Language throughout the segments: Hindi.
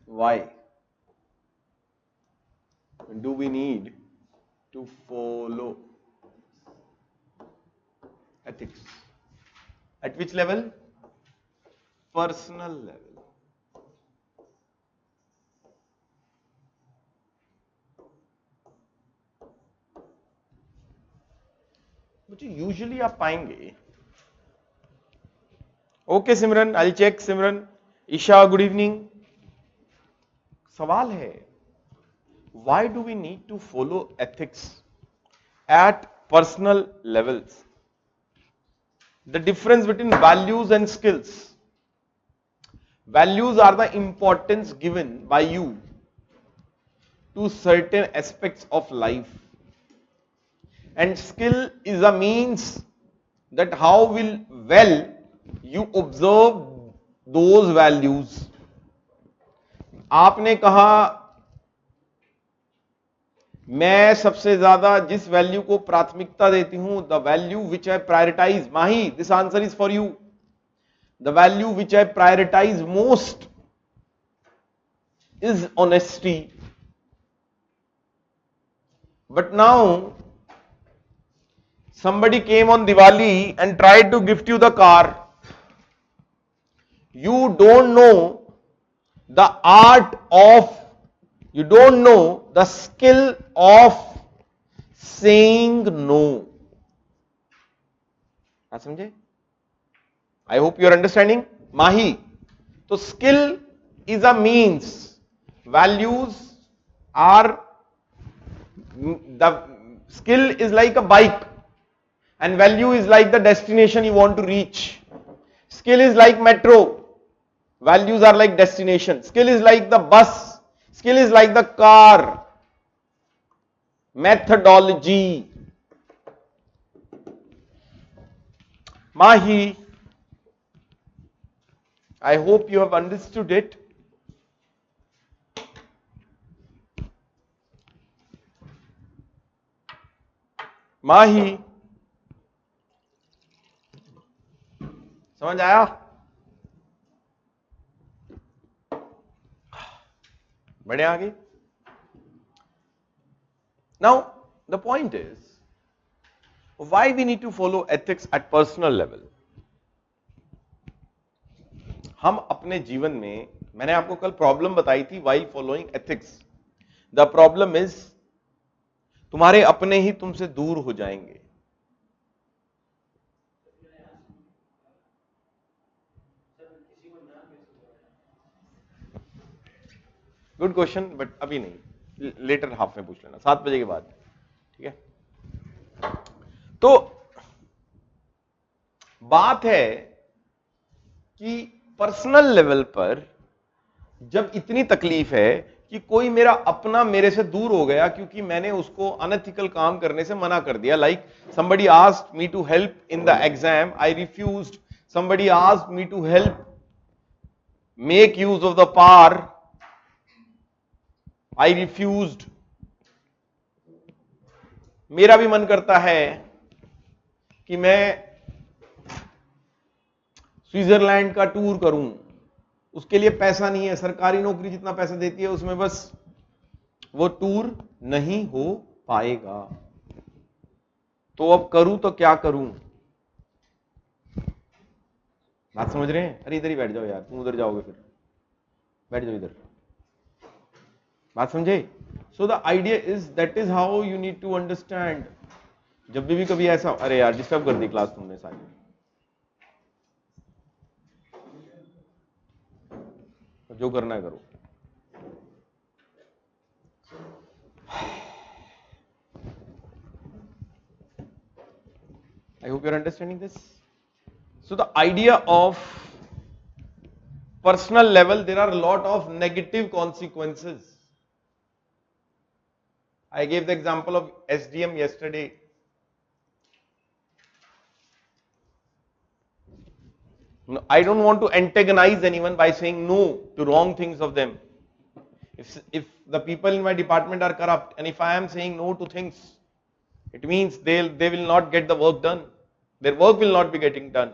Why do we need to follow ethics? At which level? Personal level. मुझे यूजुअली आप पाएंगे, okay Simran, I check Simran, Isha good evening. सवाल है, why do we need to follow ethics at personal levels? The difference between values and skills. Values are the importance given by you to certain aspects of life, and skill is a means that how well you observe those values. आपने कहा मैं सबसे ज्यादा जिस वैल्यू को प्राथमिकता देती हूं, the value which I prioritise, Mahi this answer is for you, the value which I prioritise most is honesty. But now somebody came on Diwali and tried to gift you the car. You don't know the art of, you don't know the skill of saying no. आप समझे? I hope you are understanding. Mahi, तो skill is a means, values are, the skill is like a bike and value is like the destination you want to reach. Skill is like metro, values are like destination. Skill is like the bus, skill is like the car. Methodology. Mahi, I hope you have understood it. माही, समझ आया? बढ़े आगे? Now the point is, why we need to follow ethics at personal level? हम अपने जीवन में, मैंने आपको कल प्रॉब्लम बताई थी while following ethics. The problem is, तुम्हारे अपने ही तुमसे दूर हो जाएंगे. गुड क्वेश्चन, बट अभी नहीं, लेटर हाफ में पूछ लेना, 7 बजे के बाद, ठीक है? तो बात है कि पर्सनल लेवल पर जब इतनी तकलीफ है कि कोई मेरा अपना मेरे से दूर हो गया क्योंकि मैंने उसको अनएथिकल काम करने से मना कर दिया, like somebody asked me to help in the exam, I refused. Somebody asked me to help make use of the power, I refused. मेरा भी मन करता है कि मैं स्विट्जरलैंड का टूर करूं, उसके लिए पैसा नहीं है, सरकारी नौकरी जितना पैसा देती है उसमें बस वो टूर नहीं हो पाएगा, तो अब करूं तो क्या करूं? बात समझ रहे हैं? अरे इधर ही बैठ जाओ यार, तुम उधर जाओगे फिर, बैठ जाओ इधर, बात समझे? So the idea is, that is how you need to understand. जब भी कभी ऐसा, अरे यार डिस्टर्ब कर दी क्लास तुमने सारी, जो करना है करो. I hope you are understanding this. So the idea of personal level, there are a lot of negative consequences. I gave the example of SDM yesterday. I don't want to antagonize anyone by saying no to wrong things of them. If the people in my department are corrupt and if I am saying no to things, it means they will not get the work done. Their work will not be getting done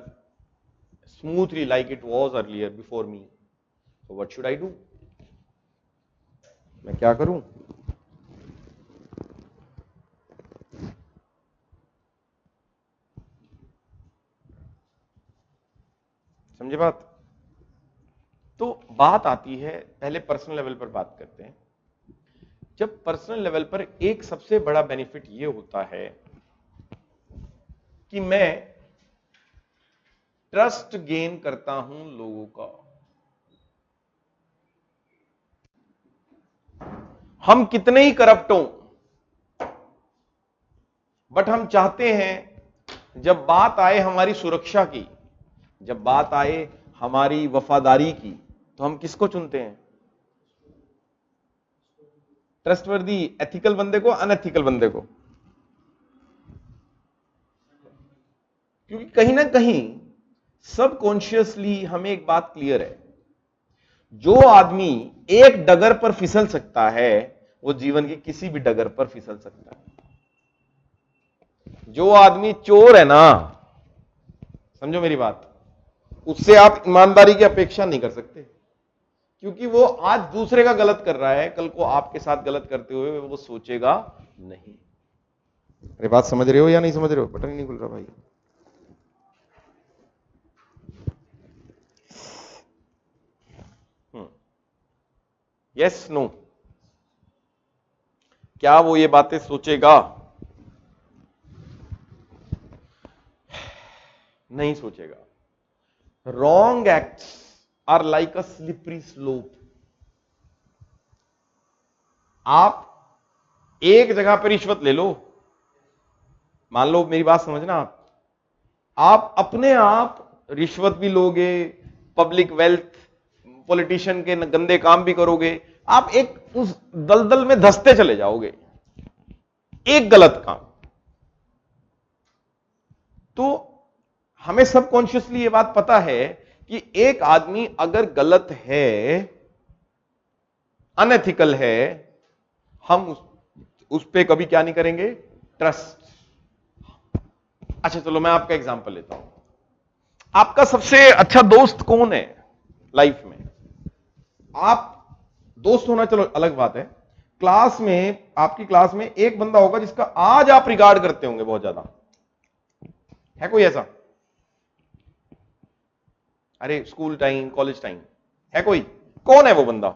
smoothly like it was earlier before me. So what should I do? मैं क्या करूं? समझे बात? तो बात आती है, पहले पर्सनल लेवल पर बात करते हैं। जब पर्सनल लेवल पर एक सबसे बड़ा बेनिफिट यह होता है कि मैं ट्रस्ट गेन करता हूं लोगों का। हम कितने ही करप्ट हों, बट हम चाहते हैं जब बात आए हमारी सुरक्षा की, जब बात आए हमारी वफादारी की, तो हम किसको चुनते हैं? ट्रस्टवर्दी एथिकल बंदे को, अनएथिकल बंदे को? क्योंकि कहीं ना कहीं सबकॉन्शियसली हमें एक बात क्लियर है, जो आदमी एक डगर पर फिसल सकता है वो जीवन की किसी भी डगर पर फिसल सकता है। जो आदमी चोर है ना, समझो मेरी बात, उससे आप ईमानदारी की अपेक्षा नहीं कर सकते, क्योंकि वो आज दूसरे का गलत कर रहा है, कल को आपके साथ गलत करते हुए वो सोचेगा नहीं। अरे बात समझ रहे हो या नहीं समझ रहे हो? बटन ही नहीं खुल रहा भाई। Yes no? क्या वो ये बातें सोचेगा? नहीं सोचेगा। Wrong acts are like a slippery slope. आप एक जगह पर रिश्वत ले लो, मान लो, मेरी बात समझना, आप अपने आप रिश्वत भी लोगे, पब्लिक वेल्थ, पॉलिटिशियन के गंदे काम भी करोगे, आप एक उस दलदल में धंसते चले जाओगे, एक गलत काम। तो हमें सबकॉन्शियसली ये बात पता है कि एक आदमी अगर गलत है, अनएथिकल है, हम उस पे कभी क्या नहीं करेंगे? ट्रस्ट। अच्छा चलो मैं आपका एग्जांपल लेता हूं। आपका सबसे अच्छा दोस्त कौन है लाइफ में? आप दोस्त होना चलो अलग बात है, क्लास में, आपकी क्लास में एक बंदा होगा जिसका आज आप रिगार्ड करते होंगे बहुत ज्यादा, है कोई ऐसा? अरे स्कूल टाइम, कॉलेज टाइम, है कोई? कौन है वो बंदा?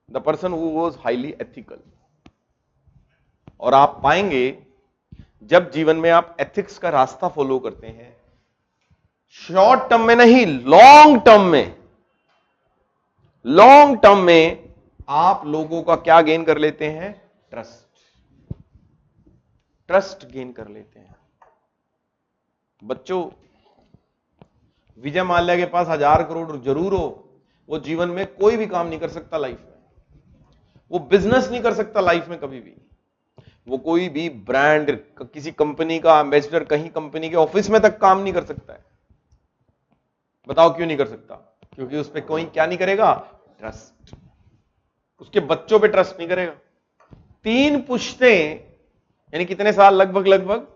The person who was highly ethical. और आप पाएंगे जब जीवन में आप एथिक्स का रास्ता फॉलो करते हैं, शॉर्ट टर्म में नहीं, लॉन्ग टर्म में, लॉन्ग टर्म में आप लोगों का क्या गेन कर लेते हैं? ट्रस्ट। ट्रस्ट गेन कर लेते हैं। बच्चों, विजय माल्या के पास 1000 करोड़ जरूर हो, वो जीवन में कोई भी काम नहीं कर सकता लाइफ में, वो बिजनेस नहीं कर सकता लाइफ में कभी भी, वो कोई भी ब्रांड, किसी कंपनी का एम्बेसडर, कहीं कंपनी के ऑफिस में तक काम नहीं कर सकता है। बताओ क्यों नहीं कर सकता? क्योंकि उस पर कोई क्या नहीं करेगा? ट्रस्ट। उसके बच्चों पे ट्रस्ट नहीं करेगा। 3 पुश्तें, यानी कितने साल? लगभग लगभग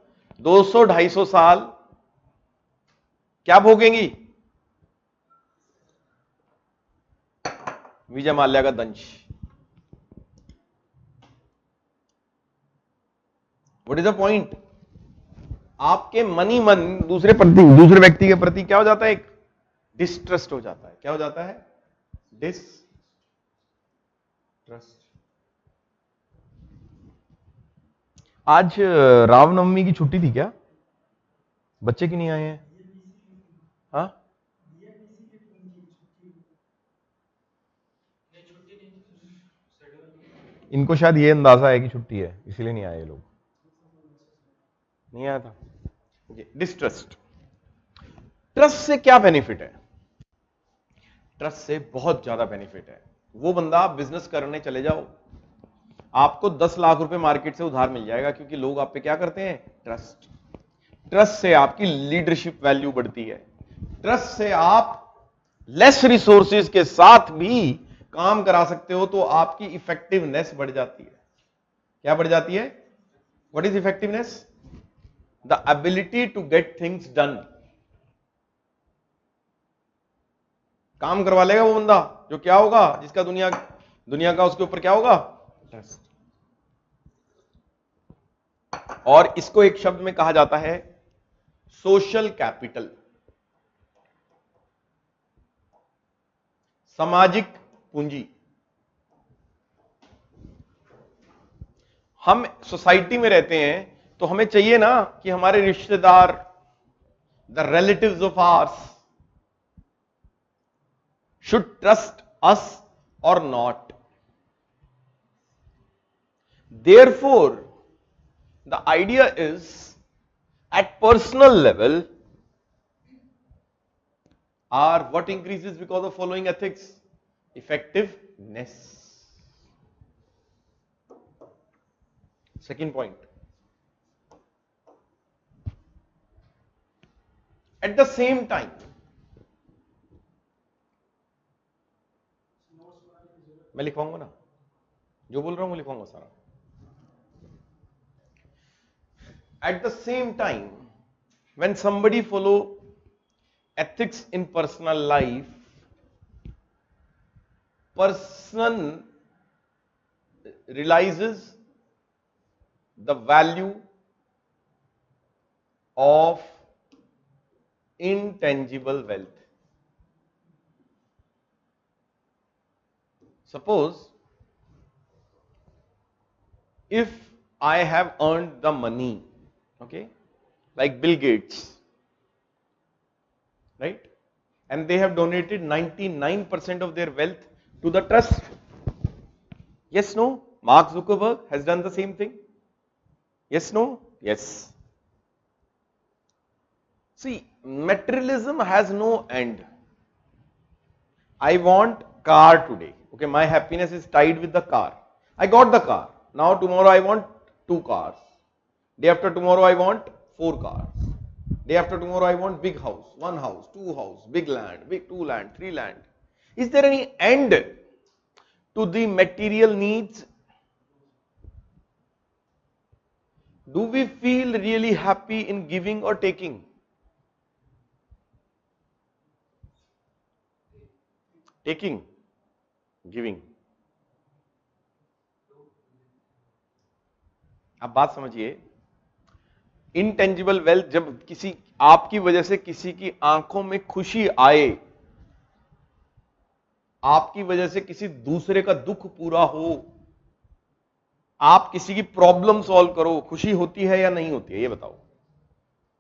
200-250 साल क्या भोगेंगी? विजय माल्या का दंश। What is the point? आपके मन ही मन दूसरे व्यक्ति के प्रति क्या हो जाता है? एक डिस्ट्रस्ट हो जाता है। क्या हो जाता है? डिस्ट्रस्ट। आज रामनवमी की छुट्टी थी क्या? बच्चे क्यों नहीं आए हैं? हाँ, इनको शायद ये अंदाजा है कि छुट्टी है, इसीलिए नहीं आए ये लोग। नहीं आया था। डिस्ट्रस्ट। ट्रस्ट से क्या बेनिफिट है? ट्रस्ट से बहुत ज्यादा बेनिफिट है। वो बंदा, आप बिजनेस करने चले जाओ, आपको 10 लाख रुपए मार्केट से उधार मिल जाएगा, क्योंकि लोग आप पे क्या करते हैं? ट्रस्ट। ट्रस्ट से आपकी लीडरशिप वैल्यू बढ़ती है। ट्रस्ट से आप लेस रिसोर्सेज के साथ भी काम करा सकते हो, तो आपकी इफेक्टिवनेस बढ़ जाती है। क्या बढ़ जाती है? What is effectiveness? The ability to get things done. काम करवा लेगा वो बंदा जो क्या होगा, जिसका दुनिया दुनिया का उसके ऊपर क्या होगा? ट्रस्ट। और इसको एक शब्द में कहा जाता है सोशल कैपिटल, सामाजिक पूंजी। हम सोसाइटी में रहते हैं तो हमें चाहिए ना कि हमारे रिश्तेदार, the relatives of hours should trust us or not. Therefore, the idea is at personal level, are what increases because of following ethics? Effectiveness. Second point. At the same time, मैं लिखवाऊंगा ना, जो बोल रहा हूं वो लिखवाऊंगा सारा. At the same time, when somebody follow ethics in personal life, person realizes the value of intangible wealth. Suppose if I have earned the money, okay, like Bill Gates, right, and they have donated 99% of their wealth to the trust. Yes, no? Mark Zuckerberg has done the same thing. Yes, no? Yes. See, materialism has no end. I want car today. Okay, my happiness is tied with the car. I got the car. Now tomorrow I want 2 cars. Day after tomorrow I want 4 cars. Day after tomorrow I want big house, 1 house, 2 house, big land, big 2 land, 3 land. Is there any end to the material needs? Do we feel really happy in giving or taking? Taking, giving. आप बात समझिए, इनटेंजिबल वेल्थ, जब किसी आपकी वजह से किसी की आंखों में खुशी आए, आपकी वजह से किसी दूसरे का दुख पूरा हो, आप किसी की प्रॉब्लम सॉल्व करो, खुशी होती है या नहीं होती है, ये बताओ.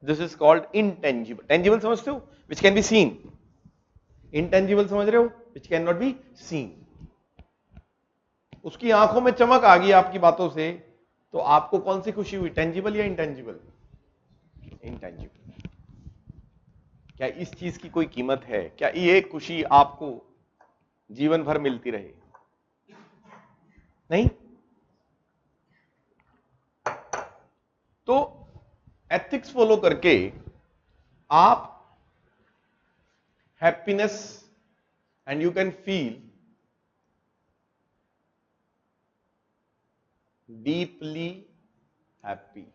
This is called intangible. Tangible समझते हो, which can be seen. Intangible समझ रहे हो, which can not be seen. उसकी आंखों में चमक आ गई आपकी बातों से, तो आपको कौन सी खुशी हुई, टेंजिबल या इंटेंजिबल? इंटेंजिबल. क्या इस चीज की कोई कीमत है? क्या ये खुशी आपको जीवन भर मिलती रहे? नहीं. तो एथिक्स फॉलो करके आप happiness and you can feel deeply happy.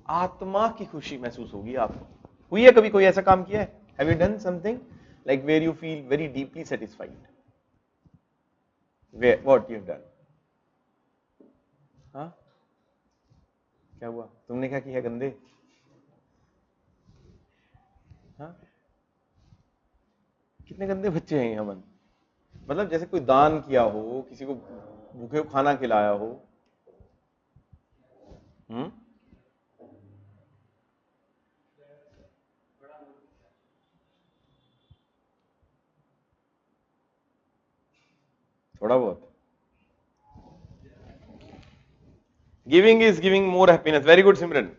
आत्मा की खुशी महसूस होगी आपको. हुई है कभी कोई ऐसा काम किया है? Have you done something like where you feel very deeply satisfied? What you have done? हाँ, क्या हुआ? तुमने क्या किया गंदे? हाँ, कितने गंदे बच्चे हैं अमन. मतलब जैसे कोई दान किया हो, किसी को भूखे को खाना खिलाया हो. थोड़ा बहुत. Giving is giving more happiness. Very good Simran.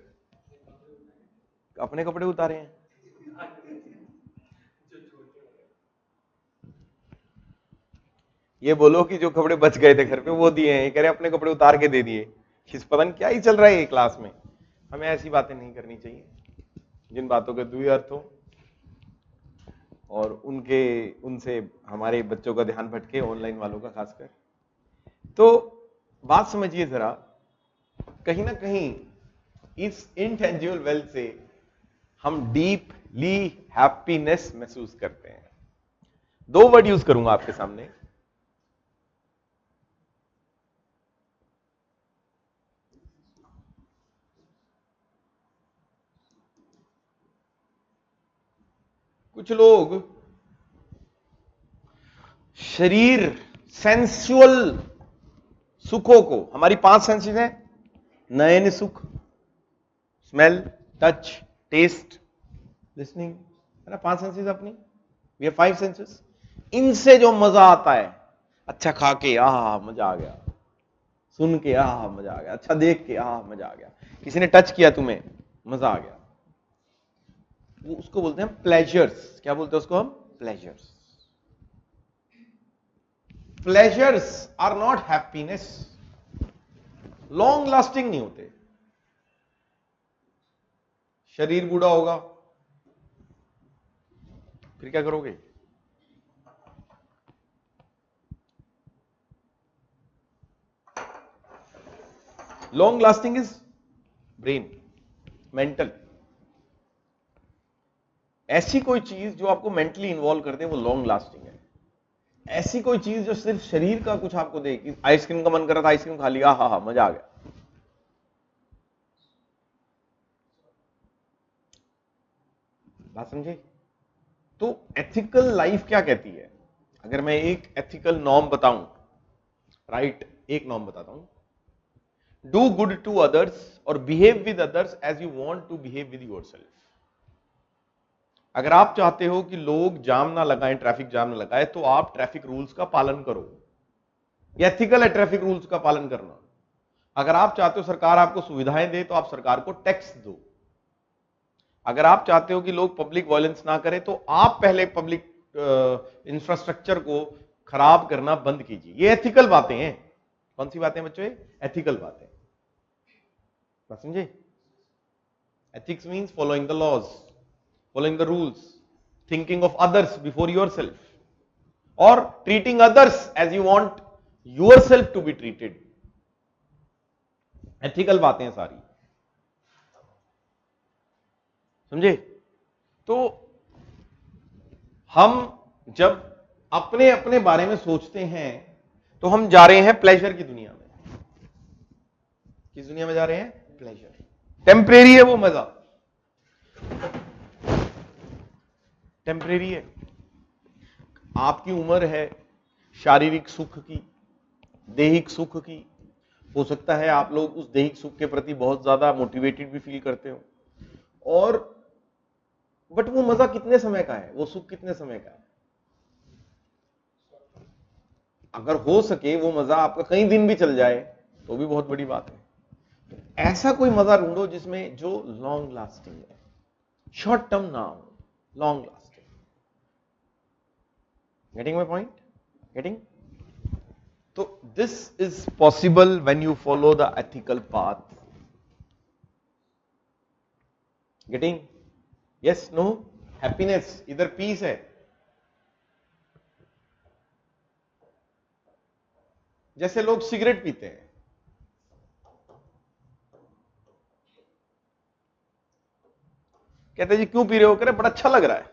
अपने कपड़े उतारे हैं. ये बोलो कि जो कपड़े बच गए थे घर पे वो दिए हैं. ये कह रहे अपने कपड़े उतार के दे दिए. पता नहीं क्या ही चल रहा है ये क्लास में. हमें ऐसी बातें नहीं करनी चाहिए जिन बातों के द्वि अर्थ हो और उनसे हमारे बच्चों का ध्यान भटके, ऑनलाइन वालों का खासकर. तो बात समझिए जरा, कहीं ना कहीं इस इनटेंजिबल वेल्थ से हम डीपली हैप्पीनेस महसूस करते हैं. 2 वर्ड यूज करूंगा आपके सामने. कुछ लोग शरीर सेंसुअल सुखों को, हमारी 5 सेंसेस हैं, नयन सुख, स्मेल, टच, टेस्ट, लिसनिंग, है ना, 5 सेंसेस अपनी, वी हैव 5 सेंसेस। इनसे जो मजा आता है, अच्छा खा के आहा मजा आ गया, सुन के आहा मजा आ गया, अच्छा देख के आहा मजा आ गया, किसी ने टच किया तुम्हें मजा आ गया, वो उसको बोलते हैं प्लेजर्स। क्या बोलते हैं उसको हम? Pleasures. Pleasures are not happiness, long lasting नहीं होते। शरीर बूढ़ा होगा, फिर क्या करोगे? Long lasting is brain, mental. ऐसी कोई चीज जो आपको मेंटली इन्वॉल्व कर दे वो लॉन्ग लास्टिंग है। ऐसी कोई चीज जो सिर्फ शरीर का कुछ आपको दे, कि आइसक्रीम का मन कर रहा था, आइसक्रीम खा लिया, हा मजा आ गया, बात समझे? तो एथिकल लाइफ क्या कहती है? अगर मैं एक एथिकल नॉर्म बताऊं, राइट, एक नॉर्म बताता हूं, डू गुड टू अदर्स और behave with others as you want to behave with yourself. अगर आप चाहते हो कि लोग जाम ना लगाएं, ट्रैफिक जाम ना लगाए, तो आप ट्रैफिक रूल्स का पालन करो। ये एथिकल है ट्रैफिक रूल्स का पालन करना। अगर आप चाहते हो सरकार आपको सुविधाएं दे, तो आप सरकार को टैक्स दो। अगर आप चाहते हो कि लोग पब्लिक वायलेंस ना करें, तो आप पहले पब्लिक इंफ्रास्ट्रक्चर को खराब करना बंद कीजिए। ये एथिकल बातें हैं। कौन सी बातें बच्चों? एथिकल बातें, बात समझे? Ethics means following the laws, following the rules, thinking of others before yourself, और treating others as you want yourself to be treated. Ethical बातें हैं सारी, समझे? तो हम जब अपने अपने बारे में सोचते हैं, तो हम जा रहे हैं प्लेजर की दुनिया में। किस दुनिया में जा रहे हैं? प्लेजर। टेम्परेरी है वो मजा, टेम्परेरी है। आपकी उम्र है शारीरिक सुख की, दैहिक सुख की। हो सकता है आप लोग उस दैहिक सुख के प्रति बहुत ज्यादा मोटिवेटेड भी फील करते हो, और बट वो मजा कितने समय का है, वो सुख कितने समय का है? अगर हो सके वो मजा आपका कई दिन भी चल जाए तो भी बहुत बड़ी बात है। तो ऐसा कोई मजा ढूंढो जिसमें जो लॉन्ग लास्टिंग है, शॉर्ट टर्म ना हो, long lasting. Getting my point? Getting? तो this is possible when you follow the ethical path. Getting? Yes, no? Happiness, इधर पीस है। जैसे लोग सिगरेट पीते हैं, कहते जी क्यों पी रहे हो? करे बड़ा अच्छा लग रहा है,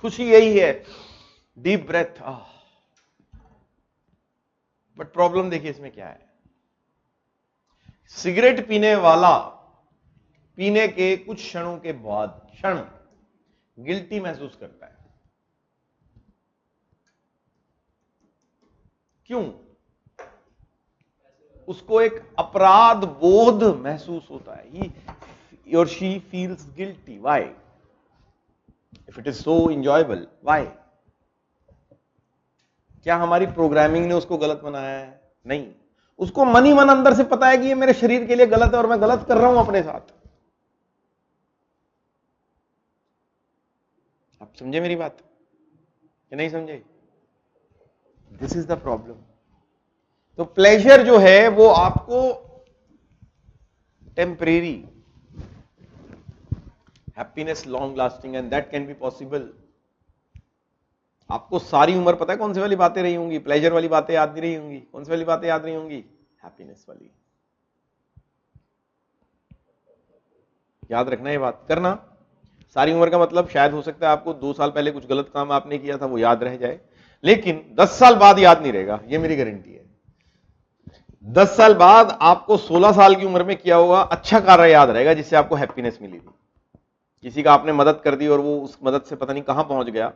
खुशी यही है, डीप ब्रेथ। बट प्रॉब्लम देखिए इसमें क्या है, सिगरेट पीने वाला पीने के कुछ क्षणों के बाद गिल्टी महसूस करता है। क्यों? उसको एक अपराध बोध महसूस होता है। he or she feels guilty. Why? If it is so enjoyable, why? क्या हमारी प्रोग्रामिंग ने उसको गलत बनाया है? नहीं, उसको मन ही मन अंदर से पता है कि ये मेरे शरीर के लिए गलत है और मैं गलत कर रहा हूं अपने साथ। आप समझे मेरी बात कि नहीं समझे? This is the problem. तो प्लेजर जो है वो आपको temporary, happiness long lasting, and that can be possible. आपको सारी उम्र पता है कौन सी वाली बातें रही होंगी? प्लेजर वाली बातें याद नहीं रही होंगी। कौन सी वाली बातें याद नहीं होंगी? हैप्पीनेस वाली। याद रखना, ये बात करना। सारी उम्र का मतलब शायद हो सकता है आपको 2 साल पहले कुछ गलत काम आपने किया था वो याद रह जाए, लेकिन 10 साल बाद याद नहीं रहेगा, ये मेरी गारंटी है। 10 साल बाद आपको 16 साल की उम्र में किया हुआ अच्छा कार्य याद रहेगा जिससे आपको हैप्पीनेस मिली थी। किसी का आपने मदद कर दी और वो उस मदद से पता नहीं कहां पहुंच गया,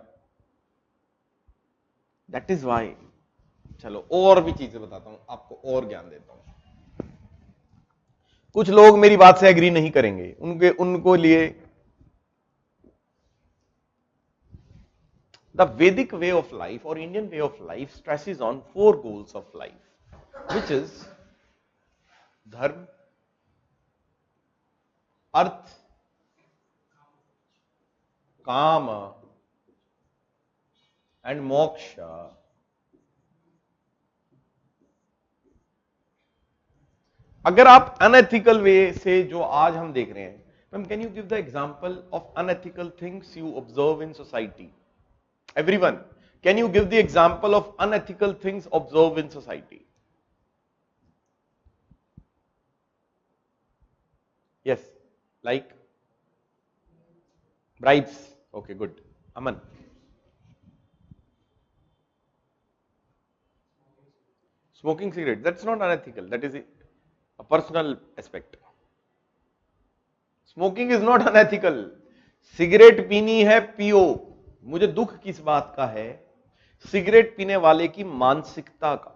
दैट इज वाई। चलो और भी चीजें बताता हूं आपको, और ज्ञान देता हूं। कुछ लोग मेरी बात से एग्री नहीं करेंगे, उनको लिए द वैदिक वे ऑफ लाइफ और Indian way of life stresses on 4 goals of life, which is धर्म, अर्थ, काम एंड मोक्ष। अगर आप अनएथिकल वे से जो आज हम देख रहे हैं, ma'am can you give the example of unethical things you observe in society? Everyone, can you give the example of unethical things observe in society? Yes, like bribes. Okay, good. Aman. Smoking cigarette, that's not unethical, that is a personal aspect. Smoking is not unethical. Cigarette पीनी है, पियो। मुझे दुख किस बात का है? सिगरेट पीने वाले की मानसिकता का,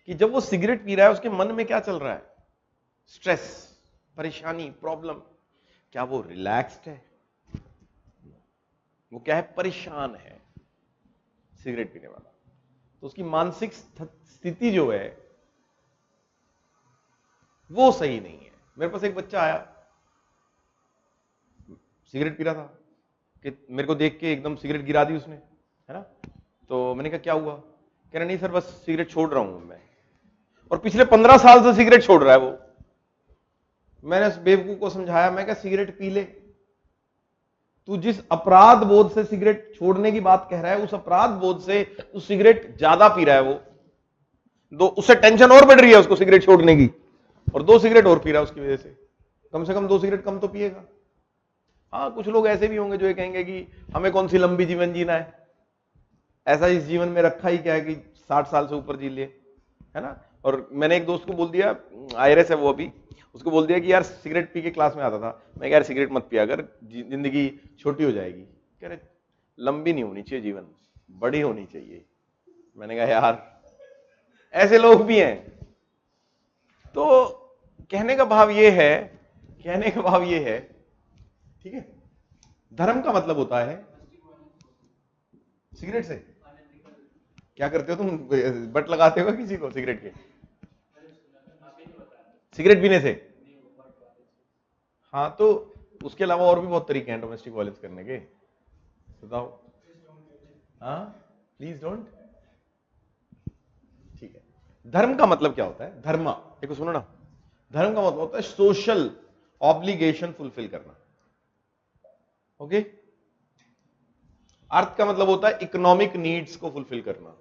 कि जब वो सिगरेट पी रहा है उसके मन में क्या चल रहा है? स्ट्रेस, परेशानी, प्रॉब्लम। क्या वो रिलैक्स्ड है? वो क्या है? परेशान है सिगरेट पीने वाला। तो उसकी मानसिक स्थिति जो है वो सही नहीं है। मेरे पास एक बच्चा आया, सिगरेट पी रहा था, कि मेरे को देख के एकदम सिगरेट गिरा दी उसने, है ना। तो मैंने कहा क्या हुआ? कह रहा नहीं सर बस सिगरेट छोड़ रहा हूं मैं। और पिछले 15 साल से सिगरेट छोड़ रहा है वो। मैंने उस बेवकूफ को समझाया, मैं क्या सिगरेट पी ले, तू जिस अपराध बोध से सिगरेट छोड़ने की बात कह रहा है, उस अपराध बोध से उस सिगरेट ज्यादा पी रहा है वो, उससे टेंशन और बढ़ रही है उसको सिगरेट छोड़ने की, और 2 सिगरेट और पी रहा है उसकी वजह से। कम से कम 2 सिगरेट कम तो पिएगा। हाँ, कुछ लोग ऐसे भी होंगे जो ये कहेंगे कि हमें कौन सी लंबी जीवन जीना है, ऐसा इस जीवन में रखा ही क्या है कि 60 साल से ऊपर जी लिए, है ना। और मैंने एक दोस्त को बोल दिया, आईआरएस है वो अभी, उसको बोल दिया कि यार सिगरेट पी के क्लास में आता था, मैं यार सिगरेट मत पिया अगर जिंदगी छोटी हो जाएगी। कह रहे लंबी नहीं होनी चाहिए जीवन, बड़ी होनी चाहिए। मैंने कहा यार ऐसे लोग भी हैं। तो कहने का भाव ये है, ठीक है, धर्म का मतलब होता है सिगरेट से क्या करते हो तुम? बट लगाते हो किसी को सिगरेट के? सिगरेट पीने से? हाँ, तो उसके अलावा और भी बहुत तरीके हैं डोमेस्टिक वायलेंस करने के, बताओ। हाँ, प्लीज डोंट। ठीक है, धर्म का मतलब क्या होता है? धर्म, देखो सुनो ना, धर्म का मतलब होता है सोशल ऑब्लिगेशन फुलफिल करना। ओके। अर्थ का मतलब होता है इकोनॉमिक नीड्स को फुलफिल करना।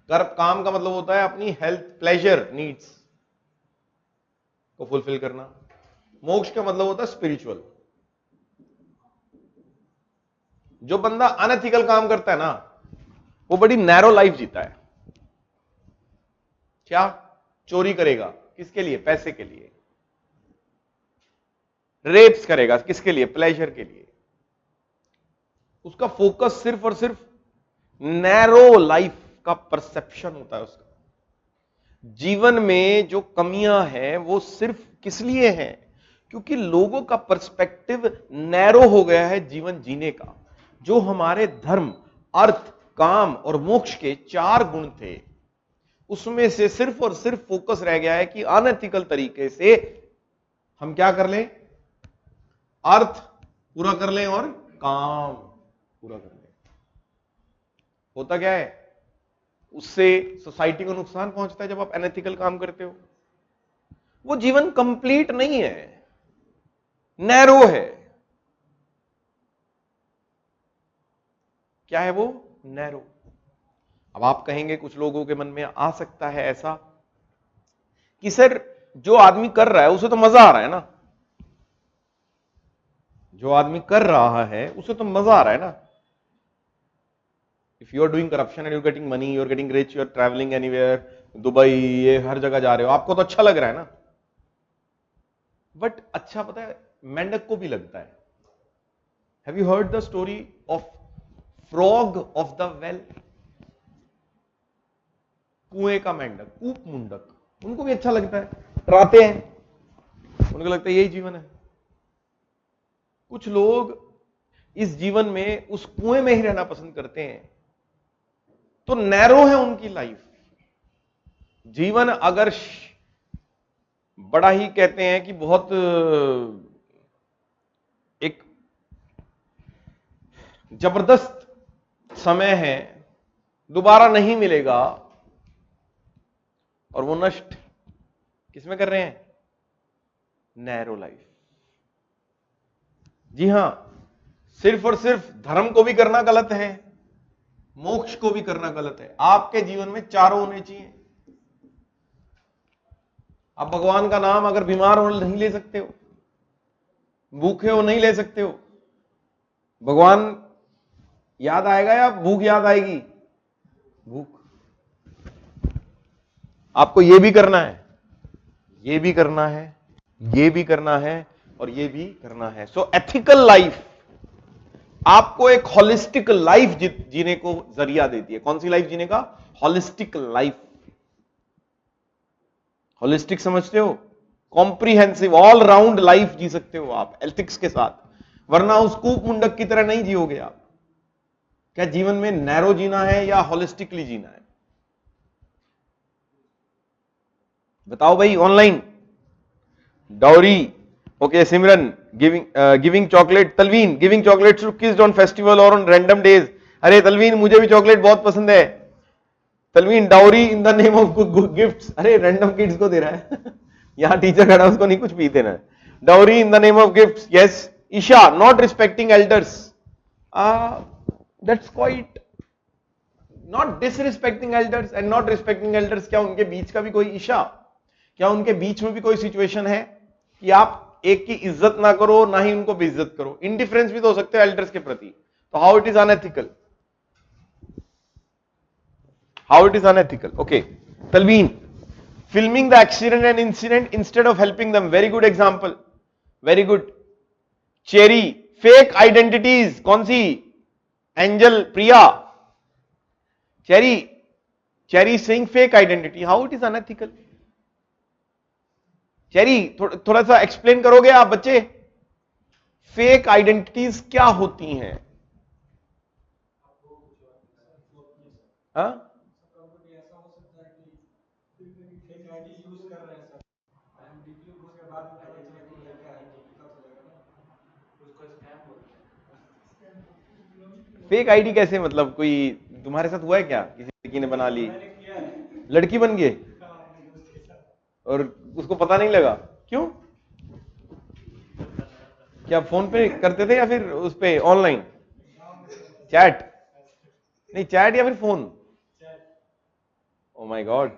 काम का मतलब होता है अपनी हेल्थ, प्लेजर नीड्स को फुलफिल करना। मोक्ष का मतलब होता है स्पिरिचुअल। जो बंदा अनएथिकल काम करता है ना, वो बड़ी नैरो लाइफ जीता है। क्या? चोरी करेगा, किसके लिए? पैसे के लिए। रेप्स करेगा, किसके लिए? प्लेजर के लिए। उसका फोकस सिर्फ और सिर्फ नैरो लाइफ का परसेप्शन होता है उसका। जीवन में जो कमियां हैं वो सिर्फ किस लिए हैं? क्योंकि लोगों का पर्सपेक्टिव नैरो हो गया है जीवन जीने का। जो हमारे धर्म, अर्थ, काम और मोक्ष के 4 गुण थे, उसमें से सिर्फ और सिर्फ फोकस रह गया है कि अनएथिकल तरीके से हम क्या कर लें? अर्थ पूरा कर लें और काम पूरा कर लें। होता क्या है? उससे सोसाइटी को नुकसान पहुंचता है। जब आप अनएथिकल काम करते हो, वो जीवन कंप्लीट नहीं है, नैरो है। क्या है वो? नैरो। अब आप कहेंगे, कुछ लोगों के मन में आ सकता है ऐसा कि सर जो आदमी कर रहा है उसे तो मजा आ रहा है ना, जो आदमी कर रहा है उसे तो मजा आ रहा है ना। If you are doing corruption and you getting money, you are getting rich, you are travelling anywhere, Dubai, ये हर जगह जा रहे हो, आपको तो अच्छा लग रहा है ना। बट अच्छा, पता है मेंढक को भी लगता है। Have you heard the story of frog of the well? कुएं का मेंढक, कूप मुंडक, उनको भी अच्छा लगता है, डराते हैं, उनको लगता है यही जीवन है। कुछ लोग इस जीवन में उस कुएं में ही रहना पसंद करते हैं, तो नैरो है उनकी लाइफ। जीवन अगर बड़ा ही कहते हैं कि बहुत एक जबरदस्त समय है, दोबारा नहीं मिलेगा, और वो नष्ट किसमें कर रहे हैं? Narrow life. जी हां, सिर्फ और सिर्फ धर्म को भी करना गलत है, मोक्ष को भी करना गलत है। आपके जीवन में चारों होने चाहिए। आप भगवान का नाम अगर बीमार हो नहीं ले सकते हो, भूखे हो नहीं ले सकते हो, भगवान याद आएगा या भूख याद आएगी? भूख। आपको ये भी करना है, ये भी करना है, ये भी करना है, और ये भी करना है। सो एथिकल लाइफ आपको एक होलिस्टिक लाइफ जीने को जरिया देती है। कौन सी लाइफ जीने का? Holistic life. होलिस्टिक समझते हो? कॉम्प्रिहेंसिव, ऑल राउंड लाइफ जी सकते हो आप एथिक्स के साथ, वरना उस कूप मुंडक की तरह नहीं जियोगे आप। क्या जीवन में नैरो जीना है या होलिस्टिकली जीना है? बताओ भाई। Online dowry, okay. Simran giving chocolate, Talveen giving chocolate to kids on festival और ऑन रैंडम डेज। अरे तलवीन, मुझे भी चॉकलेट बहुत पसंद है। Talveen, dowry in the name of gifts. अरे रैंडम किड्स को दे रहा है यहां टीचर खड़ा, उसको नहीं कुछ भी देना है। Dowry in the name of gifts, yes. Isha, not respecting elders, that's quite not disrespecting elders and not respecting elders. क्या उनके बीच का भी कोई ईशा, क्या उनके बीच में भी कोई सिचुएशन है कि आप एक की इज्जत ना करो ना ही उनको बेइज्जत करो? इंडिफरेंस भी तो हो सकते हैं एल्डर्स के प्रति। तो how it is unethical? How it is unethical? Okay. Talveen, filming the accident and incident instead of helping them, very good example, very good. Cherry, fake identities, कौन सी? Angel, Priya. Cherry saying fake identity, how it is unethical? Cherry, थोड़ा सा एक्सप्लेन करोगे आप बच्चे? फेक आइडेंटिटीज क्या होती हैं? हाँ? फेक आईडी कैसे? मतलब कोई तुम्हारे साथ हुआ है क्या? किसी लड़की ने बना ली, लड़की बन गए और उसको पता नहीं लगा? क्यों? क्या फोन पे करते थे या फिर उस पे ऑनलाइन चैट? नहीं, चैट या फिर फोन? ओ माय गॉड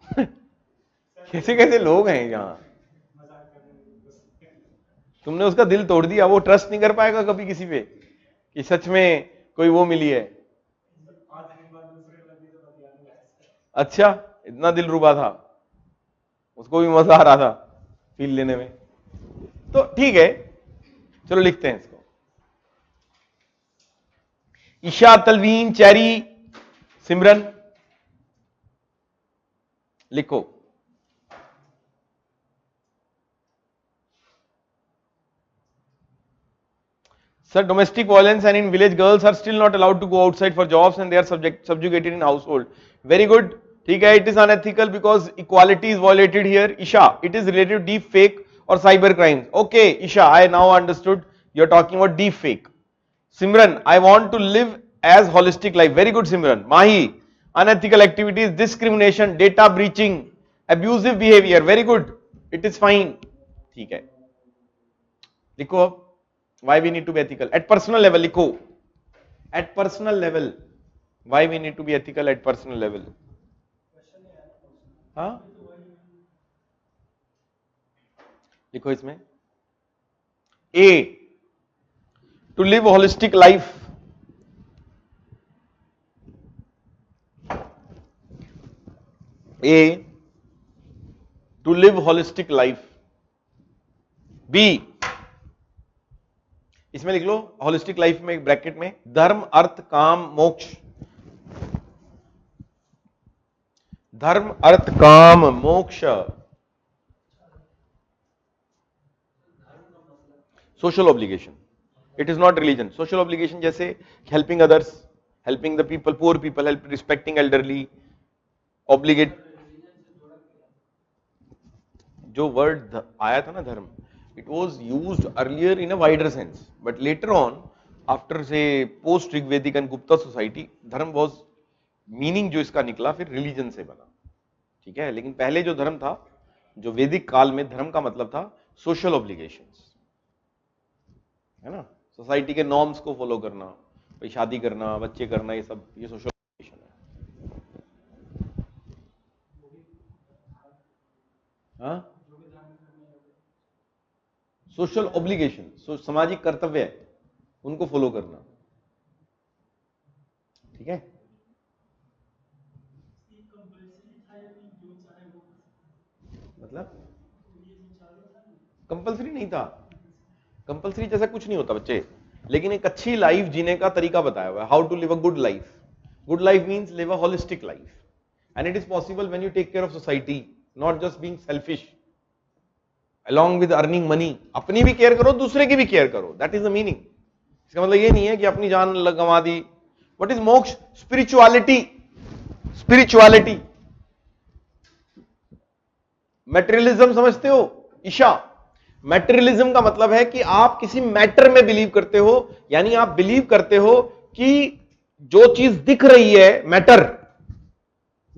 कैसे कैसे लोग हैं यहां। तुमने उसका दिल तोड़ दिया, वो ट्रस्ट नहीं कर पाएगा कभी किसी पे कि सच में कोई वो मिली है। अच्छा, इतना दिल रुबा था, उसको भी मजा आ रहा था फील लेने में। तो ठीक है, चलो लिखते हैं इसको। ईशा, तलवीन, चेरी, सिमरन, लिखो। Sir, domestic violence and in village girls are still not allowed to go outside for jobs and they are subjugated in household. Very good. ठीक है, it is unethical because equality is violated here. Isha, it is related to deep fake or cyber crimes. Okay, Isha, I now understood you're talking about deep fake. Simran, I want to live as holistic life. Very good, Simran. Mahi, unethical activities, discrimination, data breaching, abusive behavior. Very good. It is fine. ठीक है, लिखो अब। Why we need to be ethical at personal level? लिखो, at personal level why we need to be ethical at personal level? हाँ, लिखो इसमें। A, to live holistic life. A, to live holistic life. B, इसमें लिख लो होलिस्टिक लाइफ में एक ब्रैकेट में, धर्म अर्थ काम मोक्ष, धर्म अर्थ काम मोक्ष, social obligation, it is not religion. Social obligation जैसे helping others, helping the people, poor people, help, respecting elderly, obligate. जो वर्ड आया था ना धर्म, it was used earlier in a wider sense, but later on after say post Rigvedic and Gupta society, धर्म was meaning जो इसका निकला फिर रिलीजन से बना, ठीक है। लेकिन पहले जो धर्म था, जो वैदिक काल में धर्म का मतलब था सोशल ऑब्लिगेशंस, है ना, सोसाइटी के नॉर्म्स को फॉलो करना, भाई शादी करना, बच्चे करना, ये सब ये सोशल ऑब्लिगेशन है। हाँ, सोशल ऑब्लिगेशन, सामाजिक कर्तव्य है, उनको फॉलो करना, ठीक है। मतलब कंपलसरी नहीं था, कंपलसरी जैसा कुछ नहीं होता बच्चे, लेकिन एक अच्छी लाइफ जीने का तरीका बताया हुआ है, how to live a good life. Good life means live a holistic life, and it is possible when you take care of society, not just being selfish along with earning money। अपनी भी केयर करो, दूसरे की भी केयर करो, दैट इज द मीनिंग। इसका मतलब ये नहीं है कि अपनी जान गंवा दी। व्हाट इज मोक्ष? Spirituality, spirituality. मैटेरियलिज्म समझते हो? ईशा, मैटेरियलिज्म का मतलब है कि आप किसी मैटर में बिलीव करते हो, यानी आप बिलीव करते हो कि जो चीज दिख रही है मैटर,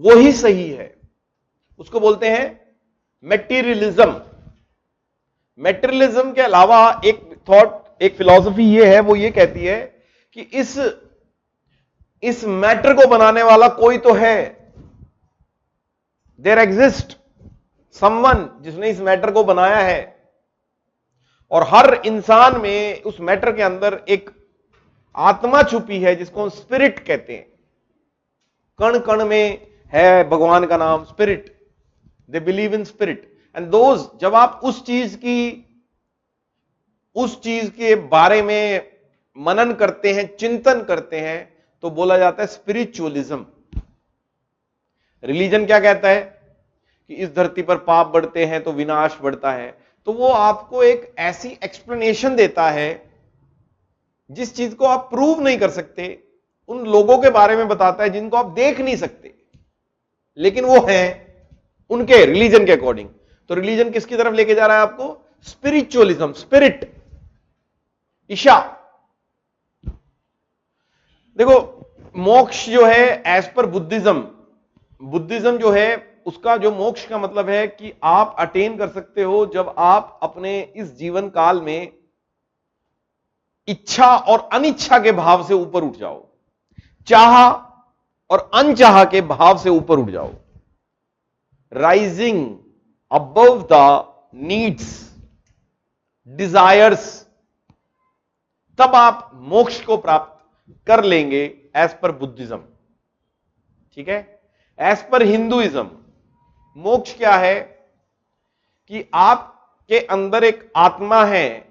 वो ही सही है, उसको बोलते हैं मैटेरियलिज्म। मैटेरियलिज्म के अलावा एक थॉट, एक फिलॉसफी ये है, वो ये कहती है कि इस मैटर को बनाने वाला कोई तो है, देयर एग्जिस्ट समवन जिसने इस मैटर को बनाया है, और हर इंसान में उस मैटर के अंदर एक आत्मा छुपी है जिसको हम स्पिरिट कहते हैं। कण कण में है भगवान का नाम spirit, they believe in spirit and those. जब आप उस चीज के बारे में मनन करते हैं, चिंतन करते हैं, तो बोला जाता है स्पिरिचुअलिज्म। रिलीजन क्या कहता है कि इस धरती पर पाप बढ़ते हैं तो विनाश बढ़ता है, तो वो आपको एक ऐसी एक्सप्लेनेशन देता है जिस चीज को आप प्रूव नहीं कर सकते, उन लोगों के बारे में बताता है जिनको आप देख नहीं सकते, लेकिन वो हैं उनके रिलीजन के अकॉर्डिंग। तो रिलीजन किसकी तरफ लेके जा रहा है आपको? Spiritualism, spirit, Isha. देखो मोक्ष जो है एज पर बुद्धिज्म, बुद्धिज्म जो है उसका जो मोक्ष का मतलब है कि आप अटेन कर सकते हो जब आप अपने इस जीवन काल में इच्छा और अनिच्छा के भाव से ऊपर उठ जाओ, चाह और अनचाह के भाव से ऊपर उठ जाओ, rising above the needs, desires, तब आप मोक्ष को प्राप्त कर लेंगे एज पर बुद्धिज्म, ठीक है। एज पर हिंदुइज्म मोक्ष क्या है कि आपके अंदर एक आत्मा है,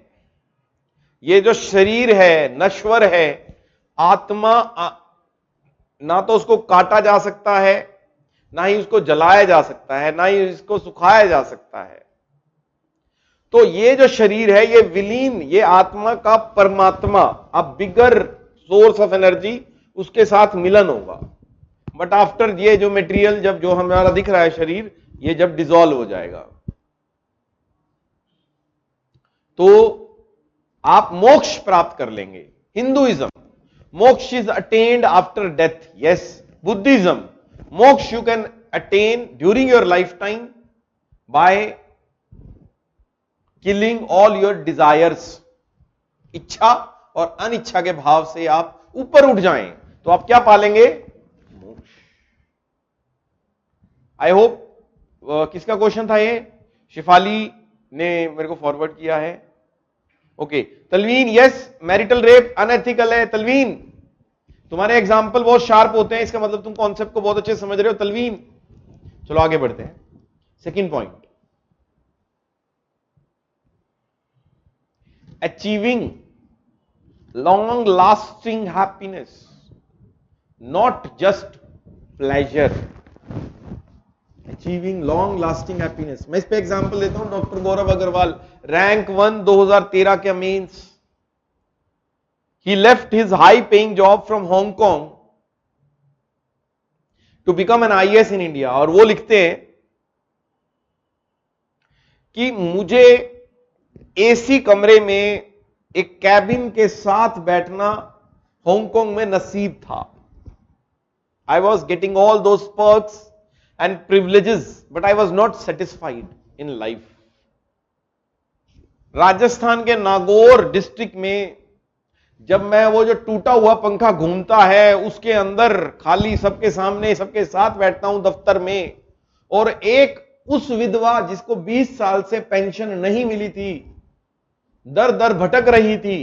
ये जो शरीर है नश्वर है, आत्मा ना तो उसको काटा जा सकता है, ना ही उसको जलाया जा सकता है, ना ही इसको सुखाया जा सकता है। तो ये जो शरीर है ये विलीन, ये आत्मा का परमात्मा, अ बिगर सोर्स ऑफ एनर्जी, उसके साथ मिलन होगा। बट आफ्टर ये जो मटेरियल, जब जो हमारा दिख रहा है शरीर, ये जब डिसॉल्व हो जाएगा तो आप मोक्ष प्राप्त कर लेंगे। हिंदुइज्म, मोक्ष is attend after death, yes. Buddhism, मोक्ष you can attain during your lifetime by killing all your desires. इच्छा और अनिच्छा के भाव से आप ऊपर उठ जाएं तो आप क्या पालेंगे? मोक्ष। आई होप किसका क्वेश्चन था ये? शिफाली ने मेरे को फॉरवर्ड किया है। Okay Talveen, yes marital rape unethical है। तलवीन तुम्हारे एग्जाम्पल बहुत शार्प होते हैं, इसका मतलब तुम कॉन्सेप्ट को बहुत अच्छे से समझ रहे हो तलवीन। चलो आगे बढ़ते हैं। Second point, achieving long lasting happiness, not just pleasure. Achieving long lasting happiness. मैं इस पे एग्जांपल देता हूं, डॉक्टर गौरव अग्रवाल, रैंक 1 2013 के mains. He left his high paying job from Hong Kong to become an IAS in India. और वो लिखते हैं कि मुझे एसी कमरे में एक कैबिन के साथ बैठना हांगकांग में नसीब था। I was getting all those perks and privileges, but I was not satisfied in life. Rajasthan के नागौर डिस्ट्रिक्ट में जब मैं वो जो टूटा हुआ पंखा घूमता है उसके अंदर खाली सबके सामने सबके साथ बैठता हूं दफ्तर में, और एक उस विधवा जिसको 20 साल से पेंशन नहीं मिली थी, दर दर भटक रही थी,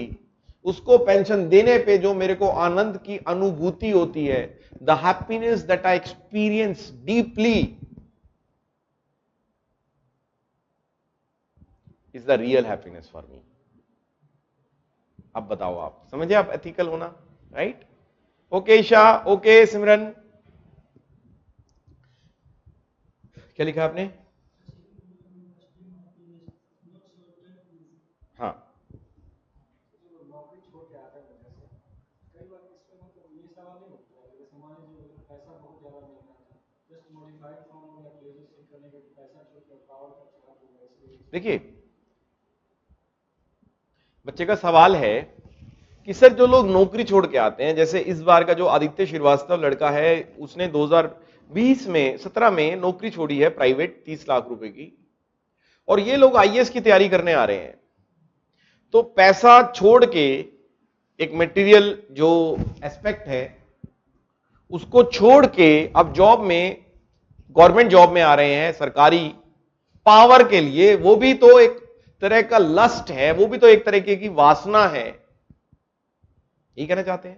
उसको पेंशन देने पे जो मेरे को आनंद की अनुभूति होती है, the happiness that I experience deeply is the real happiness for me. अब बताओ, आप समझे, आप एथिकल होना, राइट? ओके ईशा, ओके सिमरन, क्या लिखा आपने? हाँ, देखिए बच्चे का सवाल है कि सर जो लोग नौकरी छोड़ के आते हैं, जैसे इस बार का जो आदित्य श्रीवास्तव लड़का है, उसने 2020 में 17 में नौकरी छोड़ी है प्राइवेट 30 लाख रुपए की, और ये लोग आईएएस की तैयारी करने आ रहे हैं। तो पैसा छोड़ के, एक मटेरियल जो एस्पेक्ट है उसको छोड़ के अब जॉब में, गवर्नमेंट जॉब में आ रहे हैं, सरकारी पावर के लिए। वो भी तो एक तरह का लस्ट है, वो भी तो एक तरीके की वासना है, ये कहना चाहते हैं।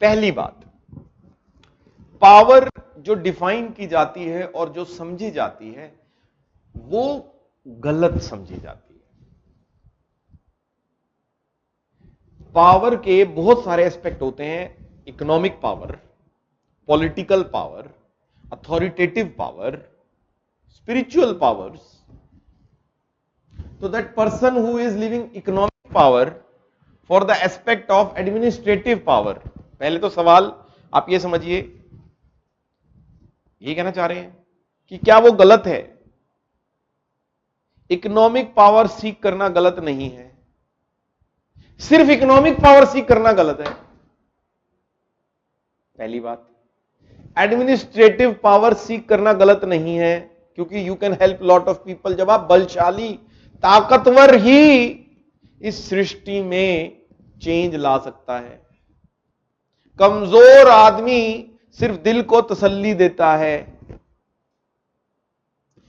पहली बात, पावर जो डिफाइन की जाती है और जो समझी जाती है वो गलत समझी जाती है। पावर के बहुत सारे एस्पेक्ट होते हैं, economic power, political power, authoritative power, spiritual powers. So that person who is living economic power for the aspect of administrative power, पहले तो सवाल आप ये समझिए, ये कहना चाह रहे हैं कि क्या वो गलत है? इकोनॉमिक पावर सीख करना गलत नहीं है, सिर्फ इकोनॉमिक पावर सीख करना गलत है, पहली बात। एडमिनिस्ट्रेटिव पावर सीख करना गलत नहीं है, क्योंकि you can help lot of people. जब आप बलशाली, ताकतवर ही इस सृष्टि में चेंज ला सकता है। कमजोर आदमी सिर्फ दिल को तसल्ली देता है।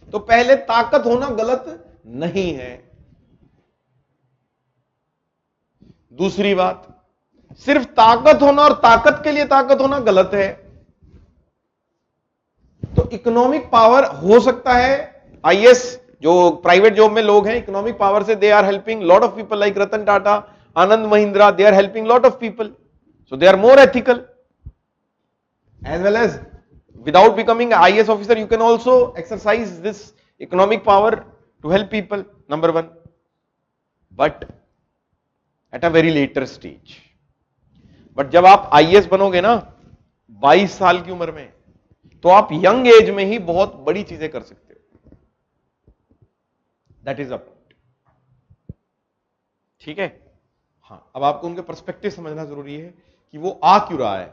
तो पहले ताकत होना गलत नहीं है। दूसरी बात, सिर्फ ताकत होना और ताकत के लिए ताकत होना गलत है। तो इकोनॉमिक पावर हो सकता है, आईएएस जो प्राइवेट जॉब में लोग हैं, इकोनॉमिक पावर से they are helping lot of people, like Ratan Tata, Anand Mahindra, they are helping lot of people, so they are more ethical. As well as without becoming an IAS officer, you can also exercise this economic power to help people, number one. But at a very later stage. But जब आप IAS बनोगे ना 22 साल की उम्र में, तो आप यंग एज में ही बहुत बड़ी चीजें कर सकते हो। दैट इज अ पॉइंट, ठीक है? हाँ, अब आपको उनके पर्सपेक्टिव समझना जरूरी है कि वो आ क्यों रहा है,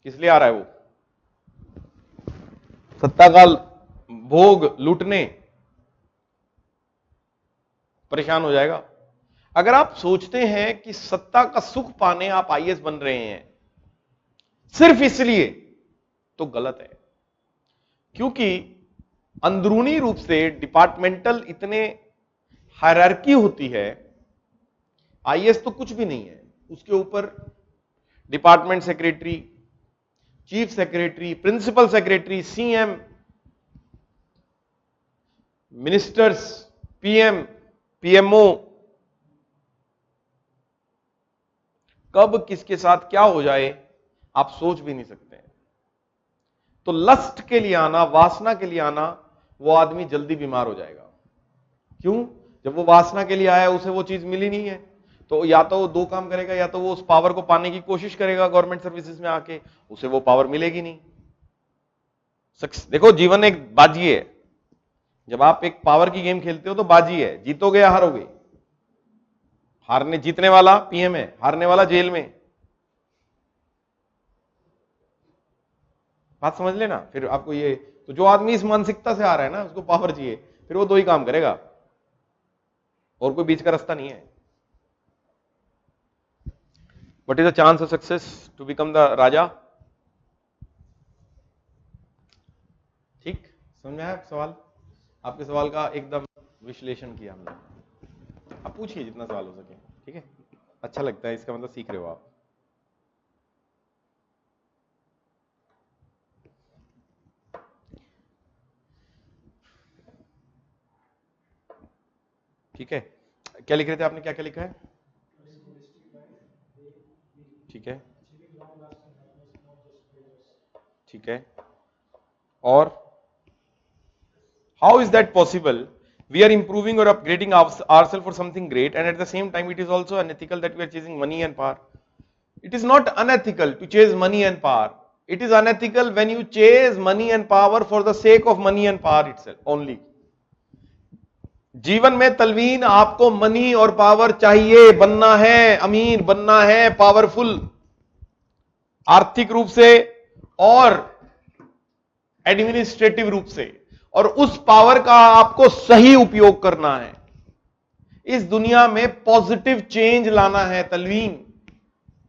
किस लिए आ रहा है। वो सत्ता का भोग लूटने, परेशान हो जाएगा। अगर आप सोचते हैं कि सत्ता का सुख पाने आप आईएएस बन रहे हैं सिर्फ इसलिए, तो गलत है। क्योंकि अंदरूनी रूप से डिपार्टमेंटल इतने हायरार्की होती है, आईएएस तो कुछ भी नहीं है, उसके ऊपर department secretary, chief secretary, principal secretary, CM, ministers, PM, PMO, कब किसके साथ क्या हो जाए आप सोच भी नहीं सकते हैं। तो लस्ट के लिए आना, वासना के लिए आना, वो आदमी जल्दी बीमार हो जाएगा। क्यों? जब वो वासना के लिए आया, उसे वो चीज मिली नहीं है, तो या तो वो दो काम करेगा, या तो वो उस पावर को पाने की कोशिश करेगा गवर्नमेंट सर्विसेज में आके, उसे वो पावर मिलेगी नहीं। देखो, जीवन एक बाजी है। जब आप एक पावर की गेम खेलते हो तो बाजी है, जीतोगे या हारोगे। जीतने वाला पीएम है, हारने वाला जेल में। बात समझ लेना। फिर आपको ये, तो जो आदमी इस मानसिकता से आ रहा है ना, उसको पावर चाहिए, फिर वो दो ही काम करेगा, और कोई बीच का रास्ता नहीं है। What is the chance of success to become the raja? ठीक समझ में आया सवाल? आपके सवाल का एकदम विश्लेषण किया हमने। आप पूछिए जितना सवाल हो सके, ठीक है? अच्छा लगता है, इसका मतलब सीख रहे हो आप। ठीक है, क्या लिख रहे थे आपने? क्या क्या लिखा है? ठीक है, ठीक है। और how is that possible? We are improving or upgrading ourselves for something great, and at the same time it is also unethical that we are chasing money and power. It is not unethical to chase money and power. It is unethical when you chase money and power for the sake of money and power itself only. जीवन में तलवीन आपको मनी और पावर चाहिए, बनना है अमीर, बनना है पावरफुल, आर्थिक रूप से और एडमिनिस्ट्रेटिव रूप से, और उस पावर का आपको सही उपयोग करना है। इस दुनिया में पॉजिटिव चेंज लाना है तलवीन।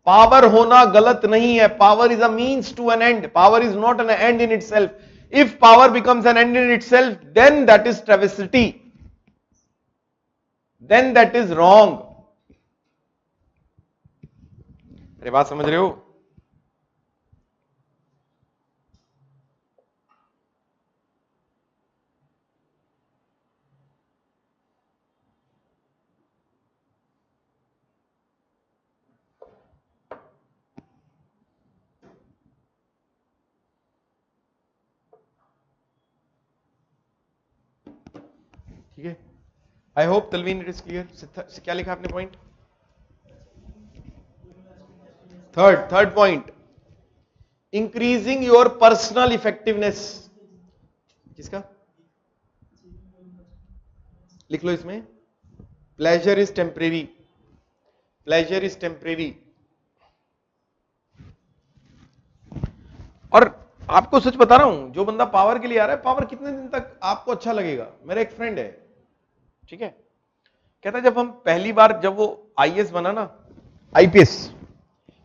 पावर होना गलत नहीं है, power is a means to an end, power is not an end in itself. If power becomes an end in itself, then that is travesty, then that is wrong. अरे बात समझ रहे हो? ठीक है, I hope Talveen it is clear. क्या लिखा आपने point? Third point, increasing your personal effectiveness. किसका? लिख लो इसमें, pleasure is temporary, pleasure is temporary. और आपको सच बता रहा हूं, जो बंदा पावर के लिए आ रहा है, पावर कितने दिन तक आपको अच्छा लगेगा। मेरा एक फ्रेंड है, ठीक है, कहता है जब हम पहली बार, जब वो आईएएस बना ना, आईपीएस,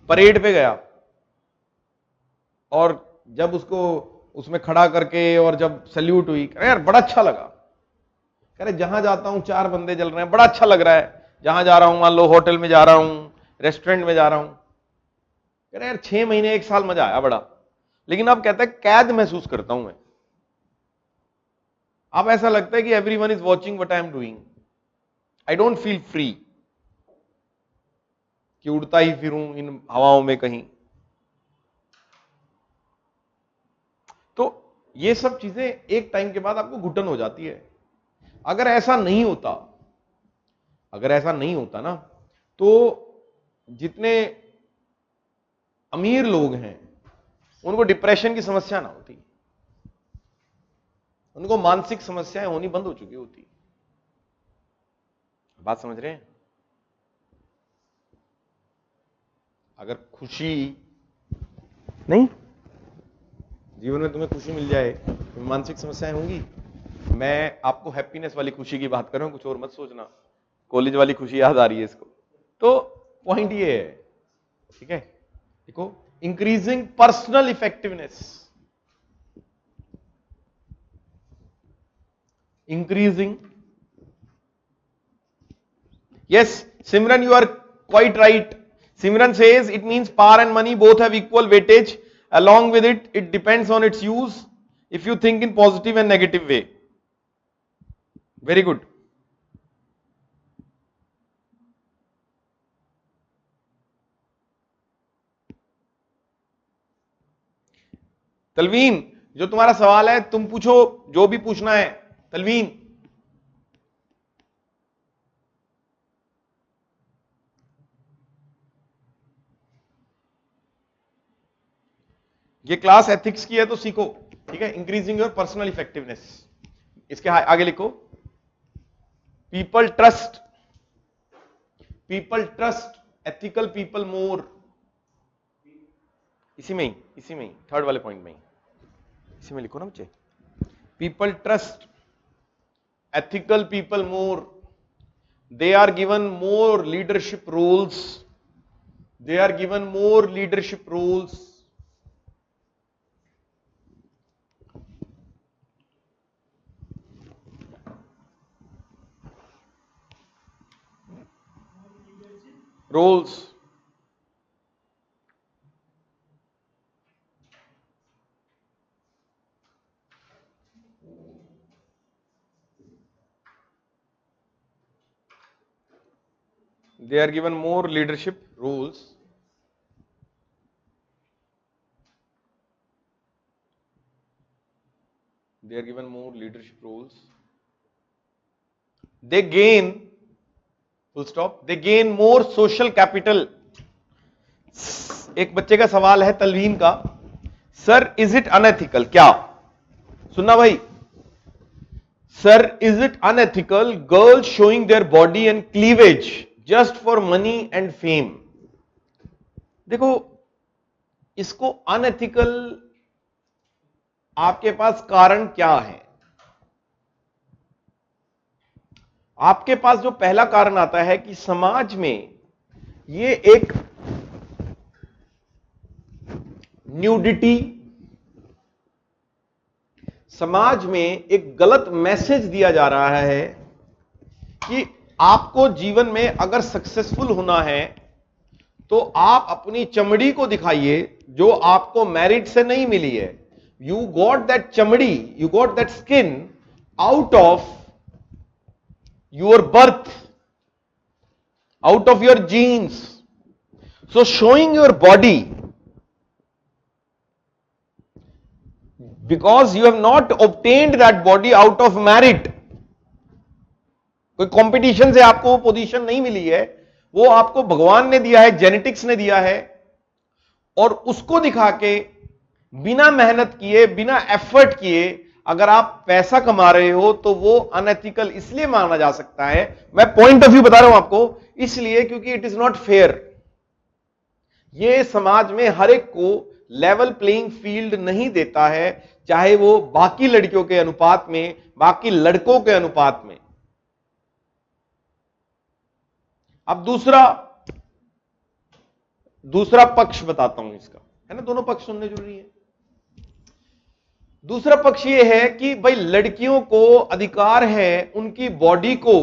परेड पे गया, और जब उसको उसमें खड़ा करके और जब सल्यूट हुई, कह यार बड़ा अच्छा लगा। कह रहे जहां जाता हूं चार बंदे जल रहे हैं, बड़ा अच्छा लग रहा है। जहां जा रहा हूं, मान लो होटल में जा रहा हूं, रेस्टोरेंट में जा रहा हूं, कह रहे यार 6 महीने 1 साल मजा आया बड़ा, लेकिन अब कहता है कैद महसूस करता हूं मैं। अब ऐसा लगता है कि everyone is watching what I am doing, I don't feel free, कि उड़ता ही फिरूं इन हवाओं में कहीं। तो ये सब चीजें एक टाइम के बाद आपको घुटन हो जाती है। अगर ऐसा नहीं होता, अगर ऐसा नहीं होता ना, तो जितने अमीर लोग हैं उनको डिप्रेशन की समस्या ना होती, उनको मानसिक समस्याएं होनी बंद हो चुकी होती। बात समझ रहे हैं? अगर खुशी नहीं, जीवन में तुम्हें खुशी मिल जाए, तो मानसिक समस्याएं होंगी। मैं आपको हैप्पीनेस वाली खुशी की बात कर रहा हूं, कुछ और मत सोचना। कॉलेज वाली खुशी याद आ रही है इसको। तो पॉइंट ये है, ठीक है, देखो, increasing personal effectiveness, increasing, yes, Simran, you are quite right. Simran says it means power and money both have equal weightage. Along with it, it depends on its use. If you think in positive and negative way. Very good. तलवीन, जो तुम्हारा सवाल है तुम पूछो, जो भी पूछना है। तलवीन, ये क्लास एथिक्स की है तो सीखो, ठीक है। इंक्रीजिंग योर पर्सनल इफेक्टिवनेस, इसके आगे लिखो, पीपल ट्रस्ट एथिकल पीपल मोर। इसी में ही थर्ड वाले पॉइंट में ही, इसी में लिखो ना बच्चे, people trust ethical people more, they are given more leadership roles, they are given more leadership roles. roles, they are given more leadership roles, they are given more leadership roles, they gain, full stop, they gain more social capital। एक बच्चे का सवाल है तलवीन का, सर इज इट अनएथिकल, क्या सुनना भाई, sir is it unethical girls showing their body and cleavage just for money and fame. देखो, इसको अनएथिकल आपके पास कारण क्या है? आपके पास जो पहला कारण आता है कि समाज में ये एक न्यूडिटी, समाज में एक गलत मैसेज दिया जा रहा है कि आपको जीवन में अगर सक्सेसफुल होना है तो आप अपनी चमड़ी को दिखाइए जो आपको मेरिट से नहीं मिली है। यू गॉट दैट चमड़ी, you got that skin out of your birth, out of your genes. So showing your body because you have not obtained that body out of merit, कोई कंपटीशन से आपको वो पोजीशन नहीं मिली है, वो आपको भगवान ने दिया है, जेनेटिक्स ने दिया है, और उसको दिखा के बिना मेहनत किए, बिना एफर्ट किए अगर आप पैसा कमा रहे हो तो वो अनएथिकल इसलिए माना जा सकता है, मैं पॉइंट ऑफ व्यू बता रहा हूं आपको, इसलिए क्योंकि इट इज नॉट फेयर। ये समाज में हर एक को लेवल प्लेइंग फील्ड नहीं देता है, चाहे वो बाकी लड़कियों के अनुपात में, बाकी लड़कों के अनुपात में। अब दूसरा पक्ष बताता हूं इसका, है ना, दोनों पक्ष सुनने जरूरी है। दूसरा पक्ष ये है कि भाई लड़कियों को अधिकार है उनकी बॉडी को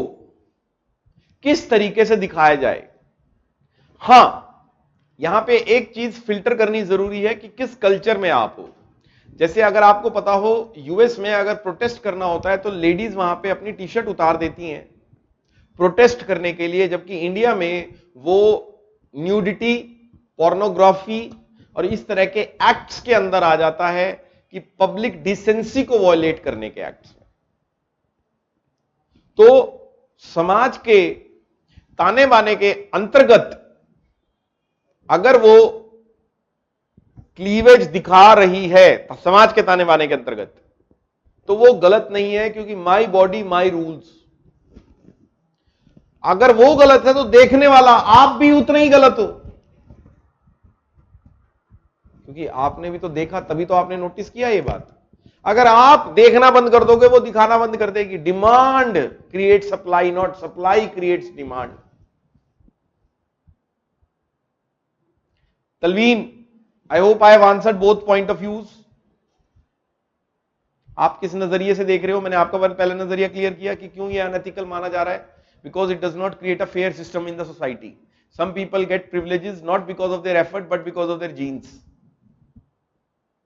किस तरीके से दिखाया जाए। हां, यहां पे एक चीज फिल्टर करनी जरूरी है कि किस कल्चर में आप हो। जैसे अगर आपको पता हो यूएस में अगर प्रोटेस्ट करना होता है तो लेडीज वहां पे अपनी टी शर्ट उतार देती हैं प्रोटेस्ट करने के लिए, जबकि इंडिया में वो न्यूडिटी, पोर्नोग्राफी और इस तरह के एक्ट्स के अंदर आ जाता है कि पब्लिक डिसेंसी को वॉयलेट करने के एक्ट्स में। तो समाज के ताने बाने के अंतर्गत अगर वो क्लीवेज दिखा रही है समाज के ताने बाने के अंतर्गत, तो वो गलत नहीं है, क्योंकि माई बॉडी माई रूल्स। अगर वो गलत है तो देखने वाला आप भी उतना ही गलत हो, क्योंकि आपने भी तो देखा, तभी तो आपने नोटिस किया ये बात। अगर आप देखना बंद कर दोगे वो दिखाना बंद कर देगी। Demand create supply, not supply creates demand. Talveen, I hope I have answered both point of views. आप किस नजरिए से देख रहे हो? मैंने आपका पहला नजरिया क्लियर किया कि क्यों ये अनएथिकल माना जा रहा है, because it does not create a fair system in the society. Some people get privileges not because of their effort but because of their genes,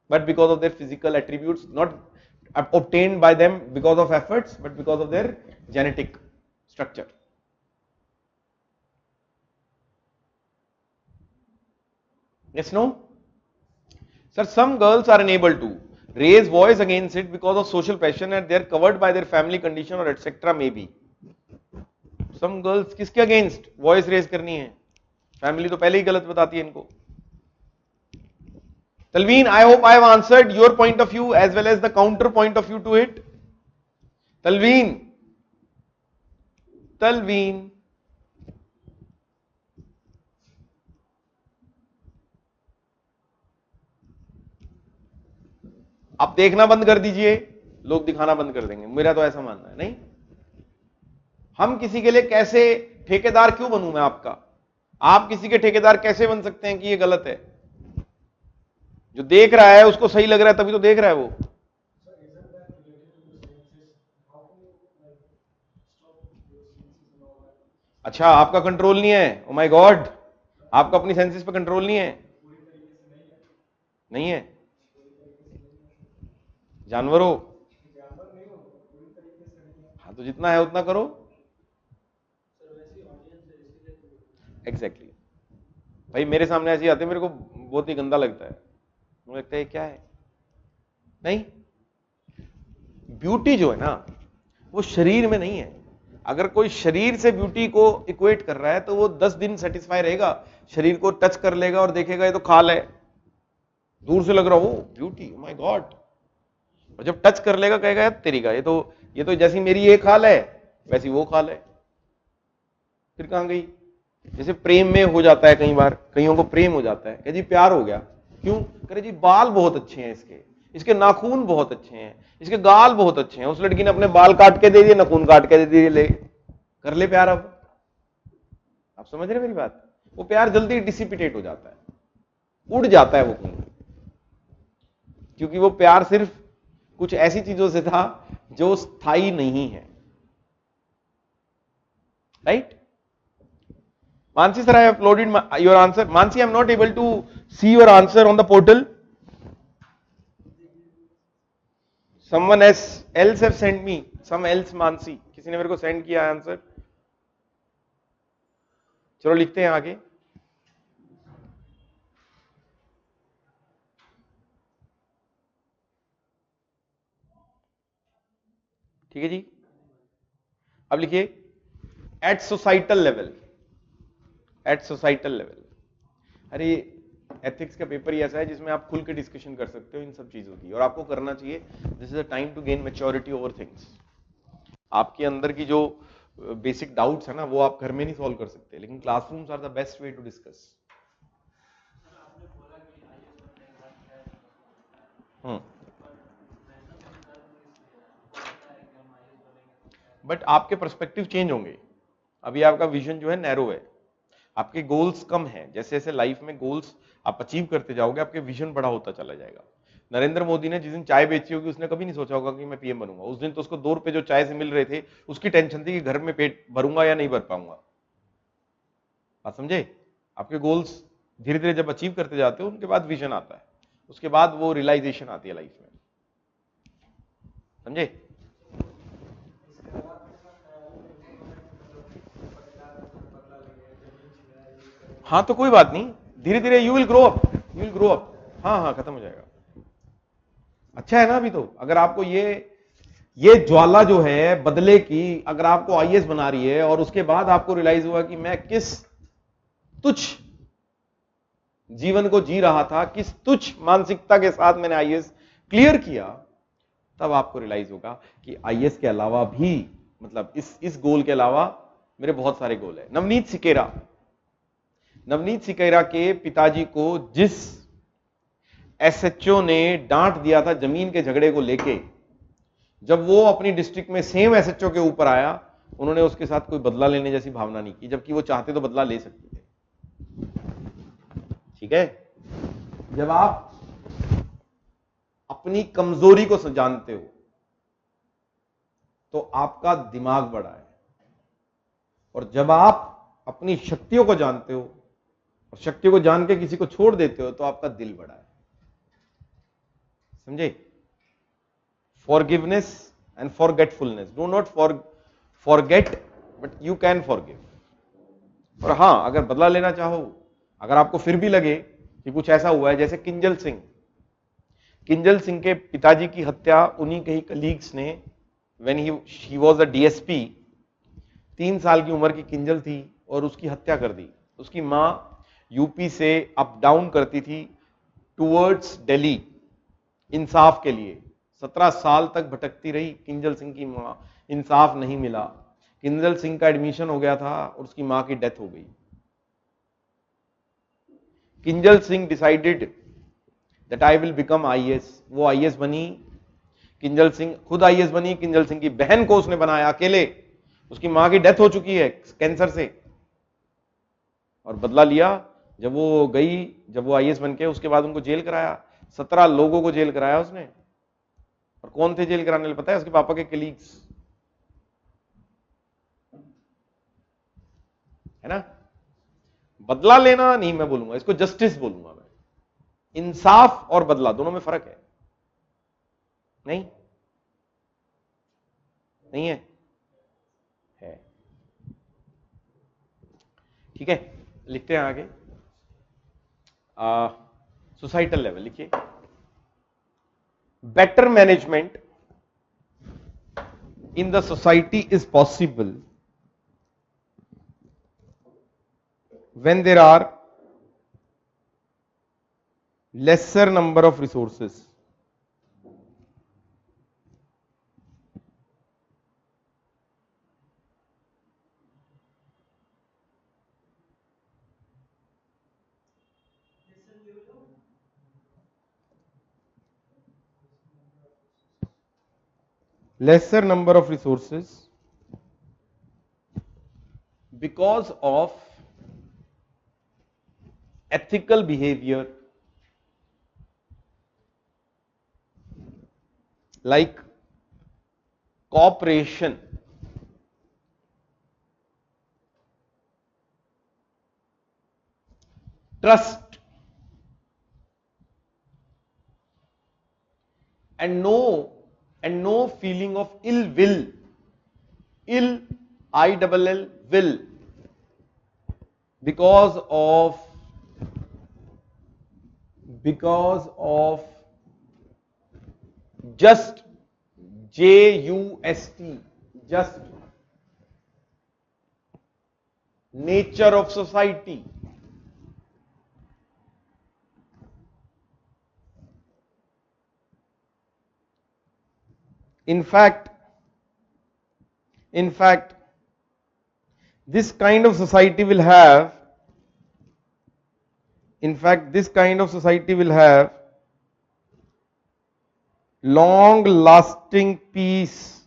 but because of their physical attributes, not obtained by them because of efforts but because of their genetic structure. Yes, no? Sir, some girls are unable to raise voice against it because of social pressure and they are covered by their family condition or etc. maybe. Some girls किसके अगेंस्ट वॉइस रेज करनी है? फैमिली तो पहले ही गलत बताती है इनको. Talveen, I hope I have answered your point of view as well as the counter point of view to it. Talveen. आप देखना बंद कर दीजिए, लोग दिखाना बंद कर देंगे. मेरा तो ऐसा मानना है. नहीं, हम किसी के लिए कैसे ठेकेदार क्यों बनूं मैं आपका? आप किसी के ठेकेदार कैसे बन सकते हैं कि ये गलत है? जो देख रहा है उसको सही लग रहा है तभी तो देख रहा है वो. अच्छा, आपका कंट्रोल नहीं है? ओ माय गॉड, आपका अपनी सेंसेस पे कंट्रोल नहीं है? नहीं है? जानवर हो? हाँ, तो जितना है उतना करो. एग्जैक्टली. भाई मेरे सामने ऐसे आते, मेरे को बहुत ही गंदा लगता है. मुझे लगता है क्या है. नहीं, ब्यूटी जो है ना वो शरीर में नहीं है. अगर कोई शरीर से ब्यूटी को इक्वेट कर रहा है तो वो 10 दिन सेटिस्फाई रहेगा. शरीर को टच कर लेगा और देखेगा ये तो खाल है, दूर से लग रहा हो ब्यूटी, माय गॉड. और जब टच कर लेगा कहेगा यार तेरी का, ये तो जैसी मेरी ये खाल है वैसी वो खाल है. फिर कहां गई? जैसे प्रेम में हो जाता है कई बार, कईयों को प्रेम हो जाता है, कह जी प्यार हो गया. क्यों? करे जी बाल बहुत अच्छे हैं इसके नाखून बहुत अच्छे हैं, इसके गाल बहुत अच्छे हैं. उस लड़की ने अपने बाल काट के दे दिए, नाखून काट के दे दिए, ले कर ले प्यार. अब आप समझ रहे मेरी बात? वो प्यार जल्दी डिसिपिटेट हो जाता है, उड़ जाता है वो कहीं, क्योंकि वो प्यार सिर्फ कुछ ऐसी चीजों से था जो स्थायी नहीं है. Right? Mansi sir, I have uploaded your answer. Mansi, I am not able to see your answer on the portal. Someone else have sent me. Some else Mansi. किसी ने मेरे को सेंड किया आंसर. चलो लिखते हैं आगे. ठीक है जी. अब लिखिए at societal level. At societal level. अरे एथिक्स का पेपर ही ऐसा है जिसमें आप खुल के डिस्कशन कर सकते हो इन सब चीजों की, और आपको करना चाहिए. This is a time to gain maturity over things. आपके अंदर की जो बेसिक डाउट्स है ना वो आप घर में नहीं सॉल्व कर सकते, लेकिन classrooms are the best way to discuss. But आपके पर्सपेक्टिव चेंज होंगे. अभी आपका विजन जो है नैरो है, आपके गोल्स कम हैं. जैसे जैसे लाइफ में गोल्स आप अचीव करते जाओगे आपके विजन बड़ा होता चला जाएगा. नरेंद्र मोदी ने जिस दिन चाय बेची होगी उसने कभी नहीं सोचा होगा कि मैं पीएम बनूंगा. उस दिन तो उसको 2 रुपए जो चाय से मिल रहे थे उसकी टेंशन थी कि घर में पेट भरूंगा या नहीं भर पाऊंगा. बात समझे? आपके गोल्स धीरे धीरे जब अचीव करते जाते हो उनके बाद विजन आता है, उसके बाद वो रियलाइजेशन आती है लाइफ में. समझे? हाँ तो कोई बात नहीं, धीरे धीरे you will grow up, you will grow up. हाँ खत्म हो जाएगा. अच्छा है ना. अभी तो अगर आपको ये ज्वाला जो है बदले की अगर आपको आईएएस बना रही है और उसके बाद आपको रियलाइज हुआ कि मैं किस तुच्छ जीवन को जी रहा था, किस तुच्छ मानसिकता के साथ मैंने आईएएस क्लियर किया, तब आपको रियलाइज होगा कि आईएएस के अलावा भी, मतलब इस गोल के अलावा मेरे बहुत सारे गोल है. नवनीत सिकेरा के पिताजी को जिस एसएचओ ने डांट दिया था जमीन के झगड़े को लेके, जब वो अपनी डिस्ट्रिक्ट में सेम एसएचओ के ऊपर आया, उन्होंने उसके साथ कोई बदला लेने जैसी भावना नहीं की, जबकि वो चाहते तो बदला ले सकते थे. ठीक है? जब आप अपनी कमजोरी को जानते हो तो आपका दिमाग बड़ा है, और जब आप अपनी शक्तियों को जानते हो और शक्तियों को जान के किसी को छोड़ देते हो तो आपका दिल बड़ा है. समझे? Forgiveness and forgetfulness. Do not forget but you can forgive. और हां, अगर बदला लेना चाहो, अगर आपको फिर भी लगे कि कुछ ऐसा हुआ है, जैसे किंजल सिंह, किंजल सिंह के पिताजी की हत्या उन्हीं के ही कलीग्स ने, when he was a DSP, 3 साल की उम्र की किंजल थी और उसकी हत्या कर दी। उसकी मां यूपी से अप डाउन करती थी टूवर्ड्स दिल्ली इंसाफ के लिए। 17 साल तक भटकती रही किंजल सिंह की मां, इंसाफ नहीं मिला। किंजल सिंह का एडमिशन हो गया था और उसकी मां की डेथ हो गई। Kinjal Singh decided that I will become IAS. वो आईएएस बनी। किंजल सिंह खुद आईएएस बनी। किंजल सिंह की बहन को उसने बनाया अकेले। उसकी मां की डेथ हो चुकी है कैंसर से, और बदला लिया। जब वो आईएएस बन के, उसके बाद उनको जेल कराया। 17 लोगों को जेल कराया उसने। और कौन थे जेल कराने वाले पता है? उसके पापा के कलीग्स, है ना। बदला लेना नहीं मैं बोलूंगा, इसको जस्टिस बोलूंगा मैं। इंसाफ और बदला दोनों में फर्क है। नहीं नहीं है? ठीक है, लिखते हैं आगे। सोसाइटल लेवल लिखिए। Better management in the society is possible when there are lesser number of resources. Lesser number of resources because of ethical behavior like cooperation, trust, and no feeling of ill will. Ill, I-double-L, will, because of just, J-U-S-T, just nature of society. In fact, this kind of society will have, long lasting peace.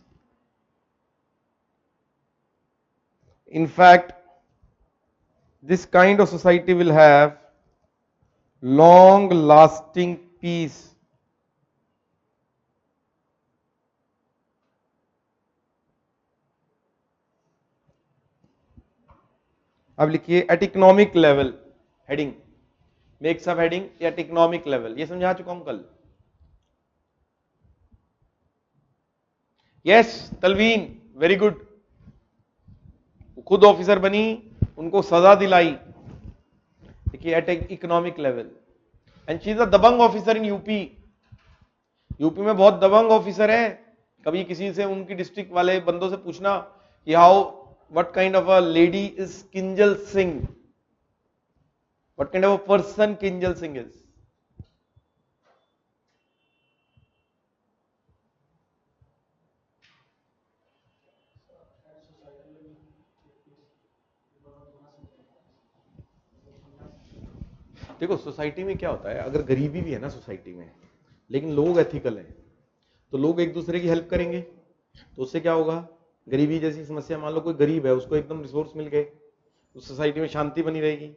In fact, this kind of society will have long lasting peace. अब लिखिए at economic level, heading, make subheading at economic level. ये समझा चुका हूं कल। Yes Talveen, very good. खुद ऑफिसर बनी, उनको सजा दिलाई। देखिए at economic level, and she is a दबंग ऑफिसर इन यूपी। यूपी में बहुत दबंग ऑफिसर है। कभी किसी से, उनकी डिस्ट्रिक्ट वाले बंदों से पूछना कि how, what kind of a lady is Kinjal Singh? What kind of a person Kinjal Singh is? देखो सोसाइटी में क्या होता है, अगर गरीबी भी है ना सोसाइटी में, लेकिन लोग एथिकल हैं, तो लोग एक दूसरे की हेल्प करेंगे। तो उससे क्या होगा, गरीबी जैसी समस्या, मान लो कोई गरीब है, उसको एकदम रिसोर्स मिल गए, उस सोसाइटी में शांति बनी रहेगी।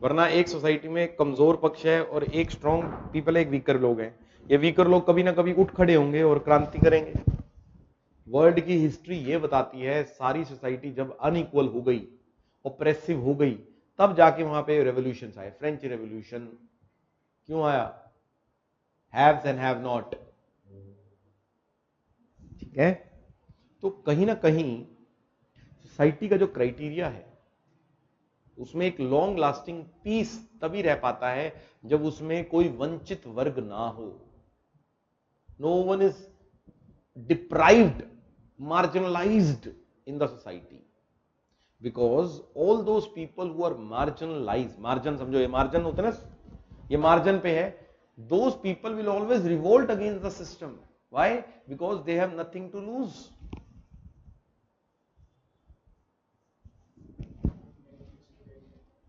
वरना एक सोसाइटी में कमजोर पक्ष है और एक स्ट्रॉन्ग पीपल है, एक वीकर लोग हैं। ये वीकर लोग कभी ना कभी उठ खड़े होंगे और क्रांति करेंगे। वर्ल्ड की हिस्ट्री ये बताती है, सारी सोसाइटी जब अनइक्वल हो गई, ऑप्रेसिव हो गई, तब जाके वहां पे रेवोल्यूशन आए। फ्रेंच रेवोल्यूशन क्यों आया? Haves and have not. ठीक है, तो कहीं ना कहीं सोसाइटी का जो क्राइटेरिया है, उसमें एक लॉन्ग लास्टिंग पीस तभी रह पाता है जब उसमें कोई वंचित वर्ग ना हो। No one is deprived, marginalized in the society, because all those people who are marginalized, margin समझो, ये margin होता है ना, ये margin पे है, those people will always revolt against the system. Why? Because they have nothing to lose.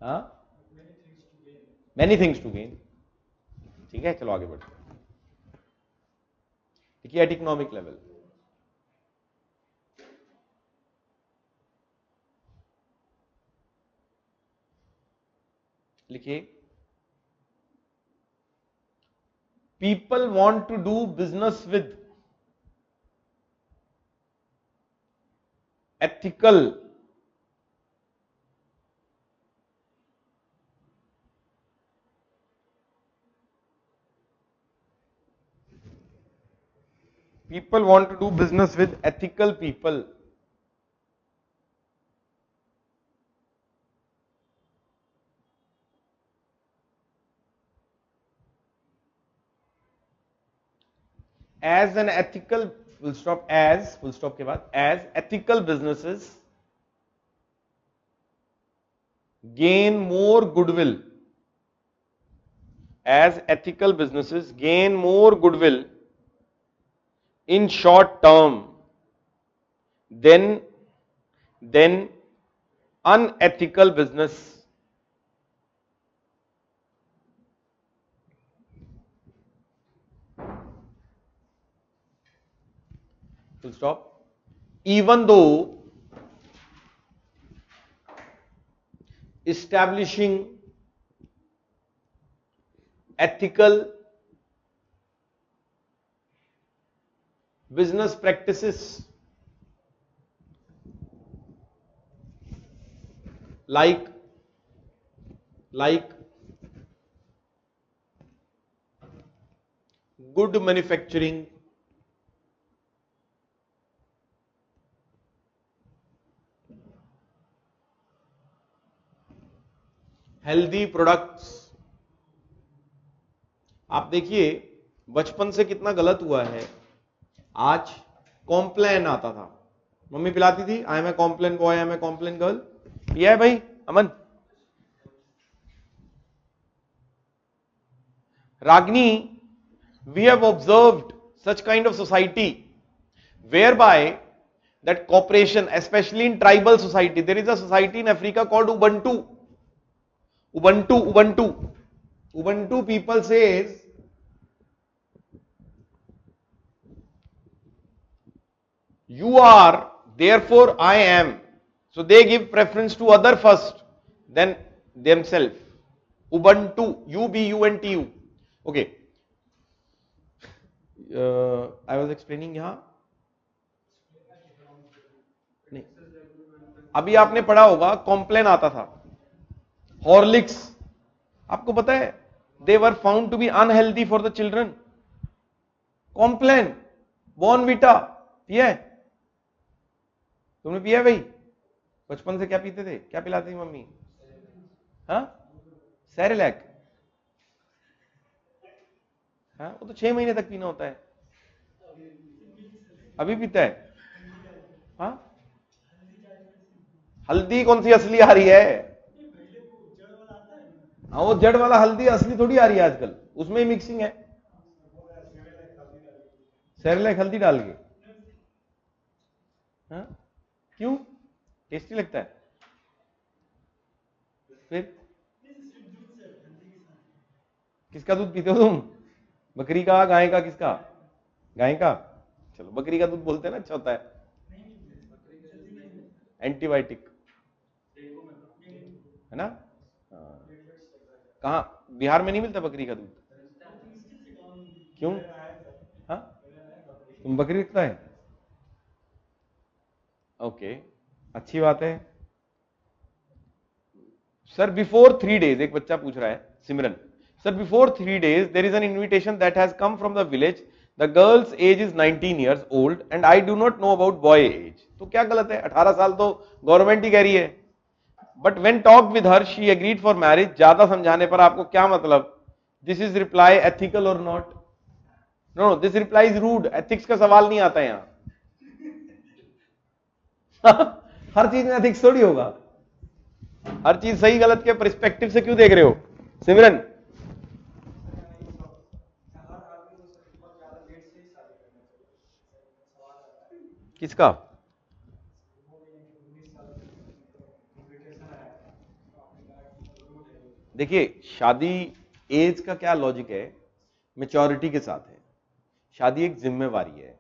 हाँ, many things to gain. ठीक है, चलो आगे बढ़ते हैं. देखिए एट इकोनॉमिक लेवल, लिखिए, people want to do business with ethical, people want to do business with ethical people. As an ethical, full stop, as, full stop के बाद, as ethical businesses gain more goodwill, as ethical businesses gain more goodwill in short term than unethical business. Full stop. Even though establishing ethical business practices like good manufacturing, healthy products. आप देखिए बचपन से कितना गलत हुआ है. आज कॉम्प्लेन आता था, मम्मी पिलाती थी, I am a Complan boy, I am a Complan girl. पिया है भाई अमन? रागनी, we have observed such kind of society whereby that cooperation, especially in tribal society, there is a society in Africa called Ubuntu people says you are, therefore I am. So they give preference to other first, then themselves. Ubuntu, UBUNTU. Okay. I was explaining यहाँ नहीं, अभी आपने पढ़ा होगा कॉम्प्लेन आता था, हॉर्लिक्स. आपको पता है they were found to be unhealthy for the children. Complan, Bournvita पिया है? तुमने पिया है भाई? बचपन से क्या पीते थे, क्या पिलाती थी मम्मी? हाँ, सेरेलैक. हाँ, वो तो 6 महीने तक पीना होता है. अभी पीता है? हाँ, हल्दी कौन सी असली आ रही है? हाँ, वो जड़ वाला हल्दी असली थोड़ी आ रही है आजकल, उसमें ही मिक्सिंग है. सेरेलैक हल्दी डाल के. हाँ, क्यों? टेस्टी लगता है. फिर किसका दूध पीते हो तुम? बकरी का, गाय का, किसका? गाय का. चलो, बकरी का दूध बोलते हैं ना, अच्छा होता है, एंटीबायोटिक है ना. कहाँ, बिहार में नहीं मिलता बकरी का दूध? क्यों? हाँ, तुम बकरी रखता है? ओके, अच्छी बात है. सर बिफोर 3 days, एक बच्चा पूछ रहा है, Simran, sir before 3 days there is an invitation that has come from the village. The girl's age is 19 years old and I do not know about boy age. तो क्या गलत है? 18 साल तो गवर्नमेंट ही कह रही है. But when talk with her she agreed for marriage. ज्यादा समझाने पर आपको क्या मतलब? दिस इज रिप्लाई एथिकल और not? No, this reply is rude, ethics का सवाल नहीं आता यहां। हर चीज में एथिक्स थोड़ी होगा, हर चीज सही गलत के पर्सपेक्टिव से क्यों देख रहे हो सिमरन? किसका? देखिए, शादी एज का क्या लॉजिक है, मेच्योरिटी के साथ है। शादी एक जिम्मेवारी है,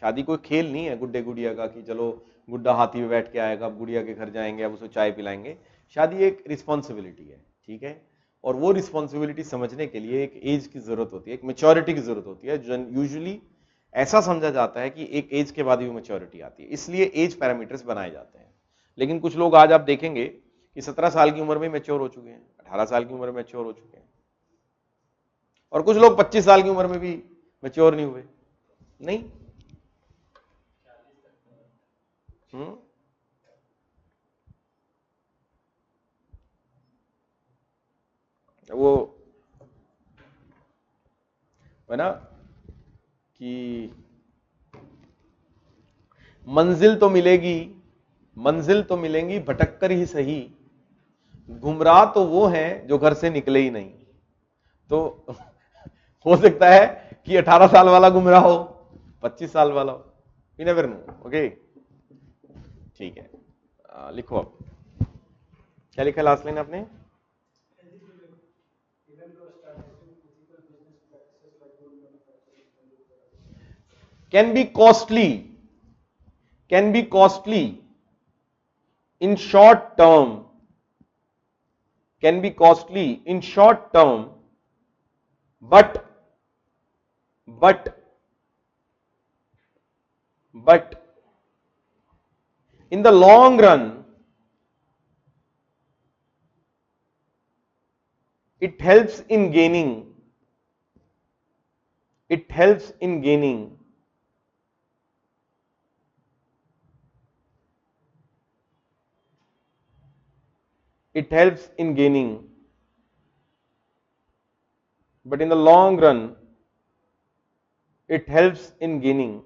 शादी कोई खेल नहीं है गुड्डे गुड़िया का कि चलो गुड्डा हाथी पे बैठ के आएगा, अब गुड़िया के घर जाएंगे, अब उसको चाय पिलाएंगे। शादी एक रिस्पॉन्सिबिलिटी है, ठीक है, और वो रिस्पॉन्सिबिलिटी समझने के लिए एक एज की जरूरत होती है, एक मेच्योरिटी की जरूरत होती है। यूजुअली ऐसा समझा जाता है कि एक एज के बाद ही मेच्योरिटी आती है, इसलिए एज पैरामीटर्स बनाए जाते हैं। लेकिन कुछ लोग आज आप देखेंगे कि 17 साल की उम्र में मैच्योर हो चुके हैं, 18 साल की उम्र में मैच्योर हो चुके हैं, और कुछ लोग 25 साल की उम्र में भी मैच्योर नहीं हुए। नहीं, वो है ना कि मंजिल तो मिलेगी, मंजिल तो मिलेंगी भटक कर ही सही, गुमराह तो वो हैं जो घर से निकले ही नहीं। तो हो सकता है कि 18 साल वाला गुमराह हो, 25 साल वाला हो, यू नेवर नो। ओके, ठीक है, लिखो अब क्या लिखा लास्ट लाइन आपने? Can be costly in short term, can be costly in short term, but in the long run it helps in gaining but in the long run it helps in gaining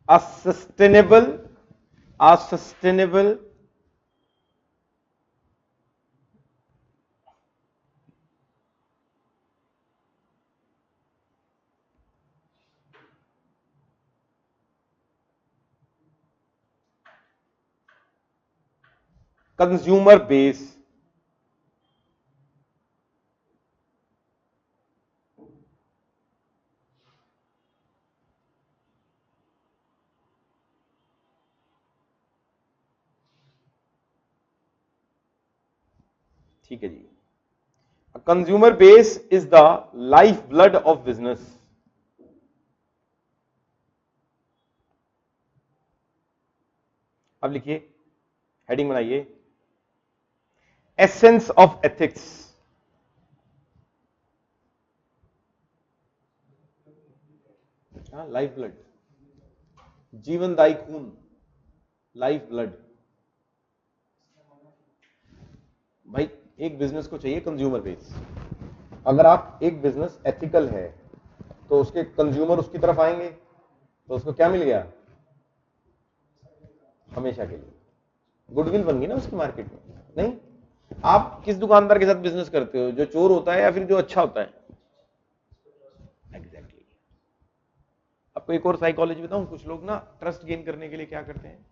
a sustainable consumer base, ठीक है जी। Consumer base is the life blood of business. अब लिखिए, हेडिंग बनाइए, essence of ethics. Life blood, जीवनदायी खून, लाइफ ब्लड। भाई एक बिजनेस को चाहिए कंज्यूमर बेस। अगर आप एक बिजनेस एथिकल है तो उसके कंज्यूमर उसकी तरफ आएंगे, तो उसको क्या मिल गया? हमेशा के लिए गुडविल बन गई ना उसकी मार्केट में। नहीं, आप किस दुकानदार के साथ बिजनेस करते हो, जो चोर होता है या फिर जो अच्छा होता है? एग्जैक्टली। आपको एक और साइकोलॉजी बताऊं, कुछ लोग ना ट्रस्ट गेन करने के लिए क्या करते हैं,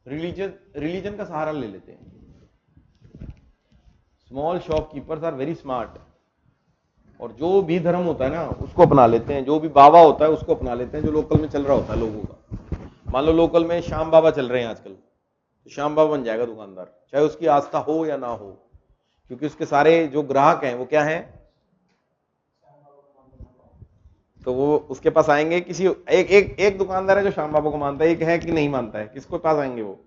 रिलीजन का सहारा ले लेते हैं। Small shopkeepers are very smart, और जो भी धर्म होता है ना उसको अपना लेते हैं, जो भी बाबा होता है उसको अपना लेते हैं, जो लोकल में चल रहा होता है लोगों का। मान लो लोकल में श्याम बाबा चल रहे हैं आजकल, तो श्याम बाबा बन जाएगा दुकानदार, चाहे उसकी आस्था हो या ना हो, क्योंकि उसके सारे जो ग्राहक हैं वो क्या हैं, तो वो उसके पास आएंगे। किसी एक दुकानदार है जो श्याम बाबा को मानता है, एक है कि नहीं मानता है, किसको पास आएंगे वो?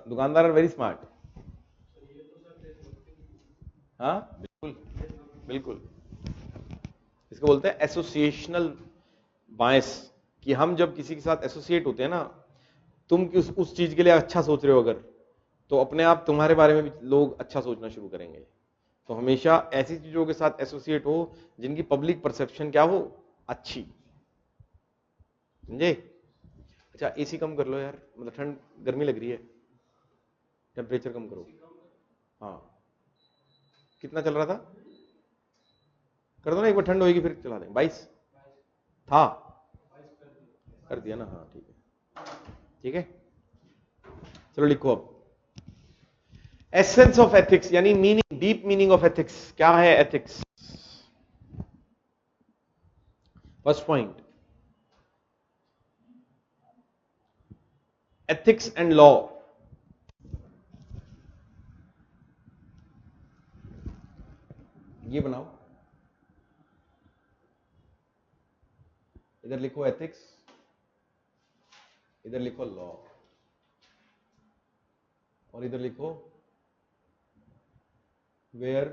दुकानदार आर वेरी स्मार्ट। हाँ बिल्कुल बिल्कुल, इसको बोलते हैं एसोसिएशनल बायस, कि हम जब किसी के साथ एसोसिएट होते हैं ना, तुम उस चीज के लिए अच्छा सोच रहे हो अगर, तो अपने आप तुम्हारे बारे में भी लोग अच्छा सोचना शुरू करेंगे। तो हमेशा ऐसी चीजों के साथ एसोसिएट हो जिनकी पब्लिक परसेप्शन क्या हो, अच्छी, समझे। अच्छा एसी कम कर लो यार, मतलब ठंड गर्मी लग रही है, टेम्परेचर कम करो। हाँ कितना चल रहा था, कर दो ना एक बार, ठंड होगी फिर चला देंगे। 22 था, कर दिया ना, हाँ ठीक है ठीक है। चलो लिखो अब, एसेंस ऑफ एथिक्स यानी meaning, deep meaning of ethics. क्या है ethics? First point, ethics and law. ये बनाओ, इधर लिखो एथिक्स, इधर लिखो लॉ, और इधर लिखो वेयर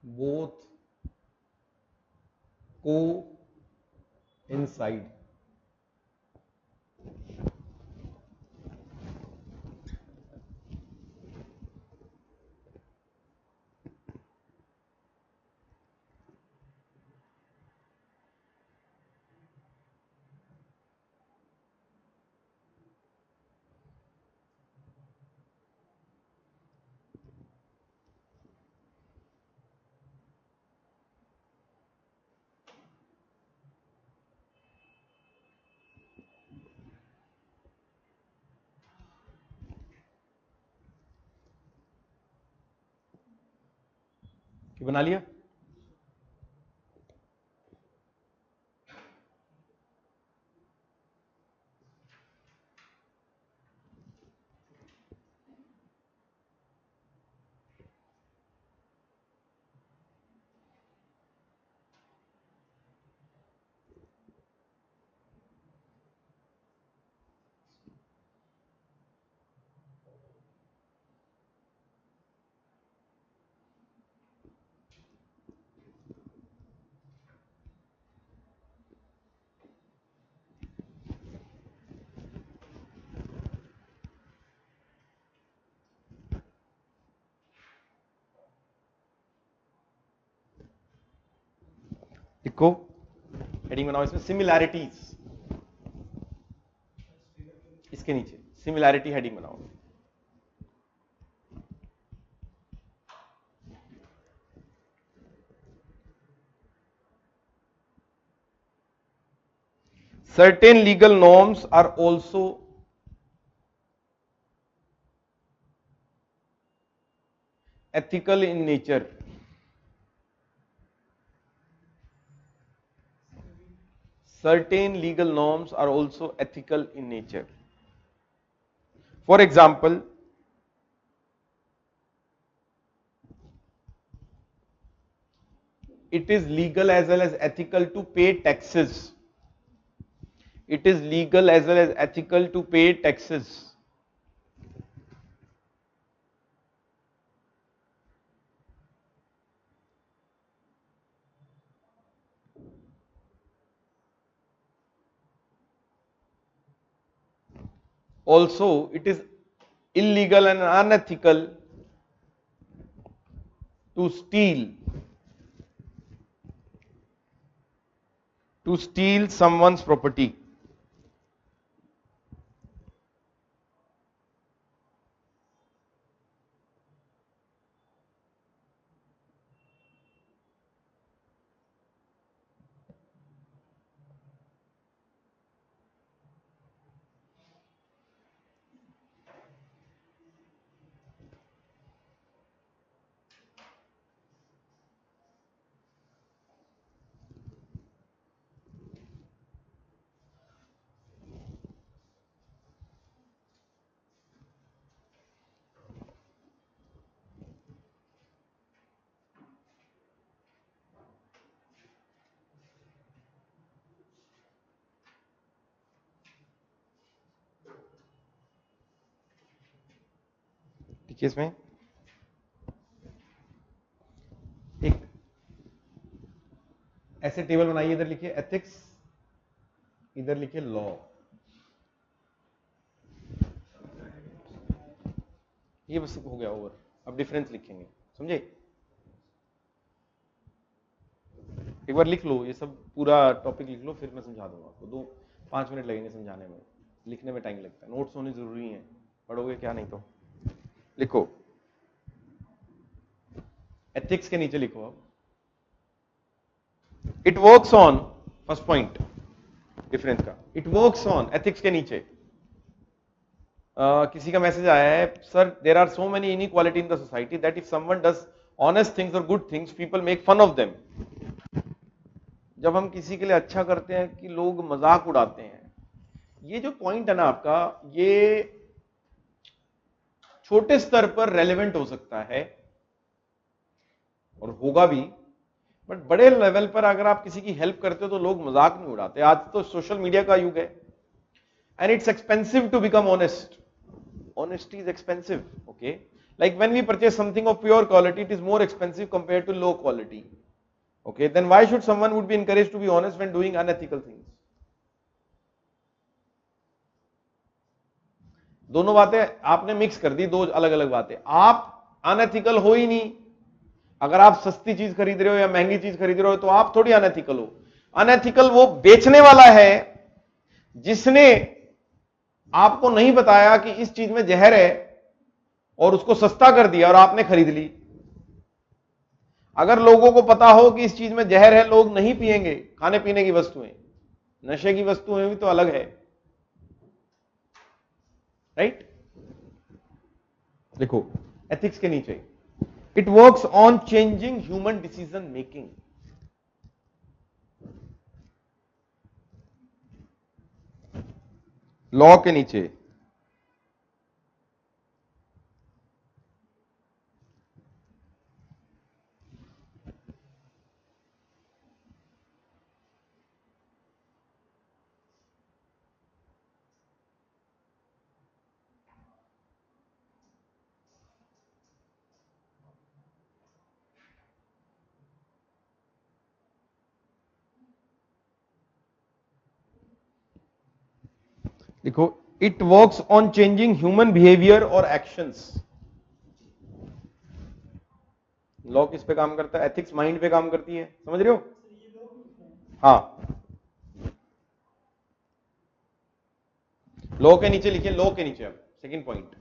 बोथ को इनसाइड। बना लिया? लिखो, हेडिंग बनाओ इसमें, सिमिलैरिटीज, इसके नीचे सिमिलैरिटी हेडिंग बनाओ। Certain legal norms are also ethical in nature. Certain legal norms are also ethical in nature. For example, it is legal as well as ethical to pay taxes. It is legal as well as ethical to pay taxes. Also, it is illegal and unethical to steal someone's property. ठीक है, इसमें एक ऐसे टेबल बनाइए, इधर लिखिए एथिक्स, इधर लिखिए लॉ। ये बस हो गया ओवर। अब डिफरेंस लिखेंगे, समझे? एक बार लिख लो, ये सब पूरा टॉपिक लिख लो, फिर मैं समझा दूंगा आपको। 5 मिनट लगेंगे समझाने में, लिखने में टाइम लगता है, नोट्स होने जरूरी है, पढ़ोगे क्या नहीं तो। लिखो, एथिक्स के नीचे लिखो अब, it works on, first point difference का, इट वर्क्स ऑन एथिक्स के नीचे। किसी का मैसेज आया है, sir there are so many inequality in the society that if someone does honest things और good things people make fun of them. जब हम किसी के लिए अच्छा करते हैं कि लोग मजाक उड़ाते हैं। ये जो पॉइंट है ना आपका, ये छोटे स्तर पर रेलेवेंट हो सकता है और होगा भी, बट बड़े लेवल पर अगर आप किसी की हेल्प करते हो तो लोग मजाक नहीं उड़ाते। आज तो सोशल मीडिया का युग है, and it's expensive to become honest. Honesty is expensive, okay? Like when we purchase something of pure quality, it is more expensive compared to low quality. Okay, then why should someone would be encouraged to be honest when doing unethical things? दोनों बातें आपने मिक्स कर दी, दो अलग अलग बातें। आप अनएथिकल हो ही नहीं। अगर आप सस्ती चीज खरीद रहे हो या महंगी चीज खरीद रहे हो तो आप थोड़ी अनएथिकल हो। अनएथिकल वो बेचने वाला है जिसने आपको नहीं बताया कि इस चीज में जहर है और उसको सस्ता कर दिया और आपने खरीद ली। अगर लोगों को पता हो कि इस चीज में जहर है, लोग नहीं पिएंगे। खाने पीने की वस्तुएं, नशे की वस्तुएं भी तो अलग है, राइट? देखो एथिक्स के नीचे, it works on changing human decision making. Law के नीचे, देखो it works on changing human behaviour और एक्शंस। लॉ किस पे काम करता है? एथिक्स माइंड पे काम करती है, समझ रहे हो? हाँ, लॉ के नीचे लिखिए, लॉ के नीचे अब सेकंड पॉइंट,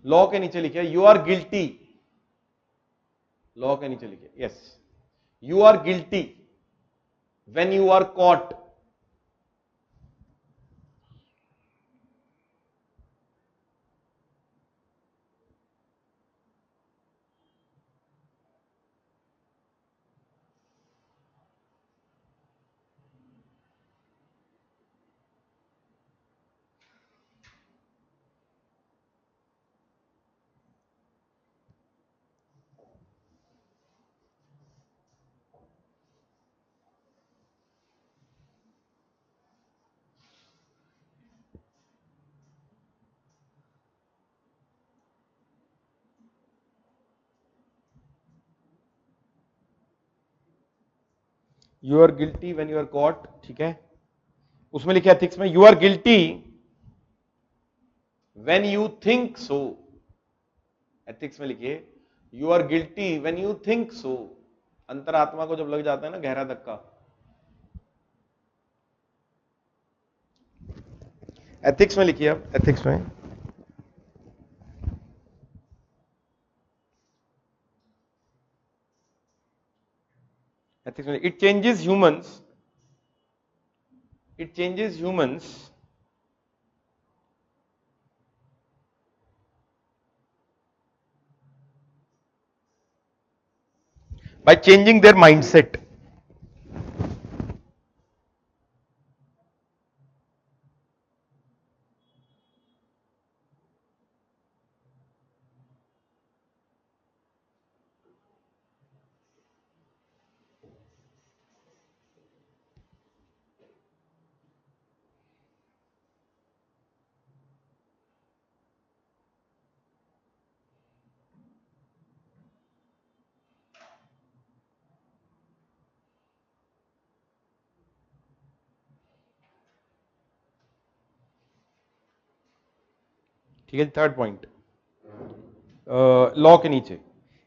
लॉ के नीचे लिखिए यू आर गिल्टी। लॉ के नीचे लिखिए yes, you are guilty when you are caught. You are guilty when you are caught, ठीक है? उसमें लिखे एथिक्स में, you are guilty when you think so. Ethics में लिखिए you are guilty when you think so. अंतरात्मा को जब लग जाता है ना गहरा धक्का। एथिक्स में लिखिए, अब एथिक्स में it changes humans, it changes humans by changing their mindset. ठीक है, थर्ड पॉइंट लॉ के नीचे,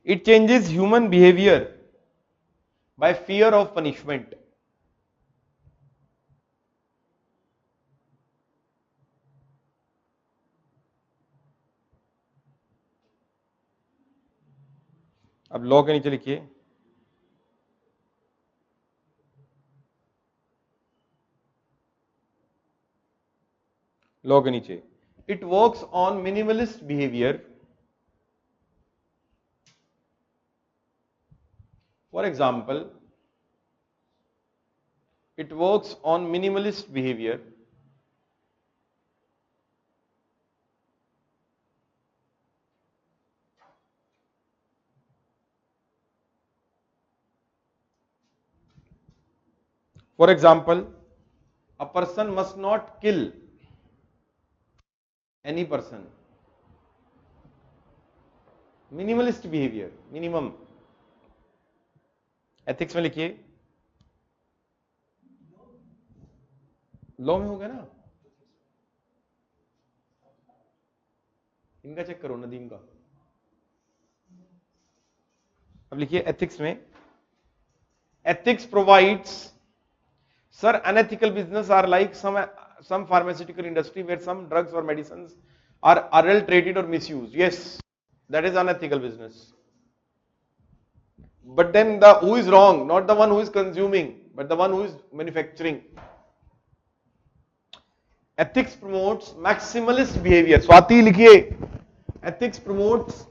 it changes human behaviour bye fear of punishment. अब लॉ के नीचे लिखिए, लॉ के नीचे, it works on minimalist behaviour. For example, it works on minimalist behavior for example, a person must not kill any person, minimalist behavior, minimum। Ethics में लिखिए, लॉ में हो गया ना, इनका चेक करो, नदीम का। अब लिखिए एथिक्स में, ethics provides, sir unethical business are like some pharmaceutical industry where some drugs or medicines are adulterated or misused. Yes, that is unethical business. But then who is wrong? Not the one who is consuming, but the one who is manufacturing. Ethics promotes maximalist behavior. Swati लिखिए, ethics promotes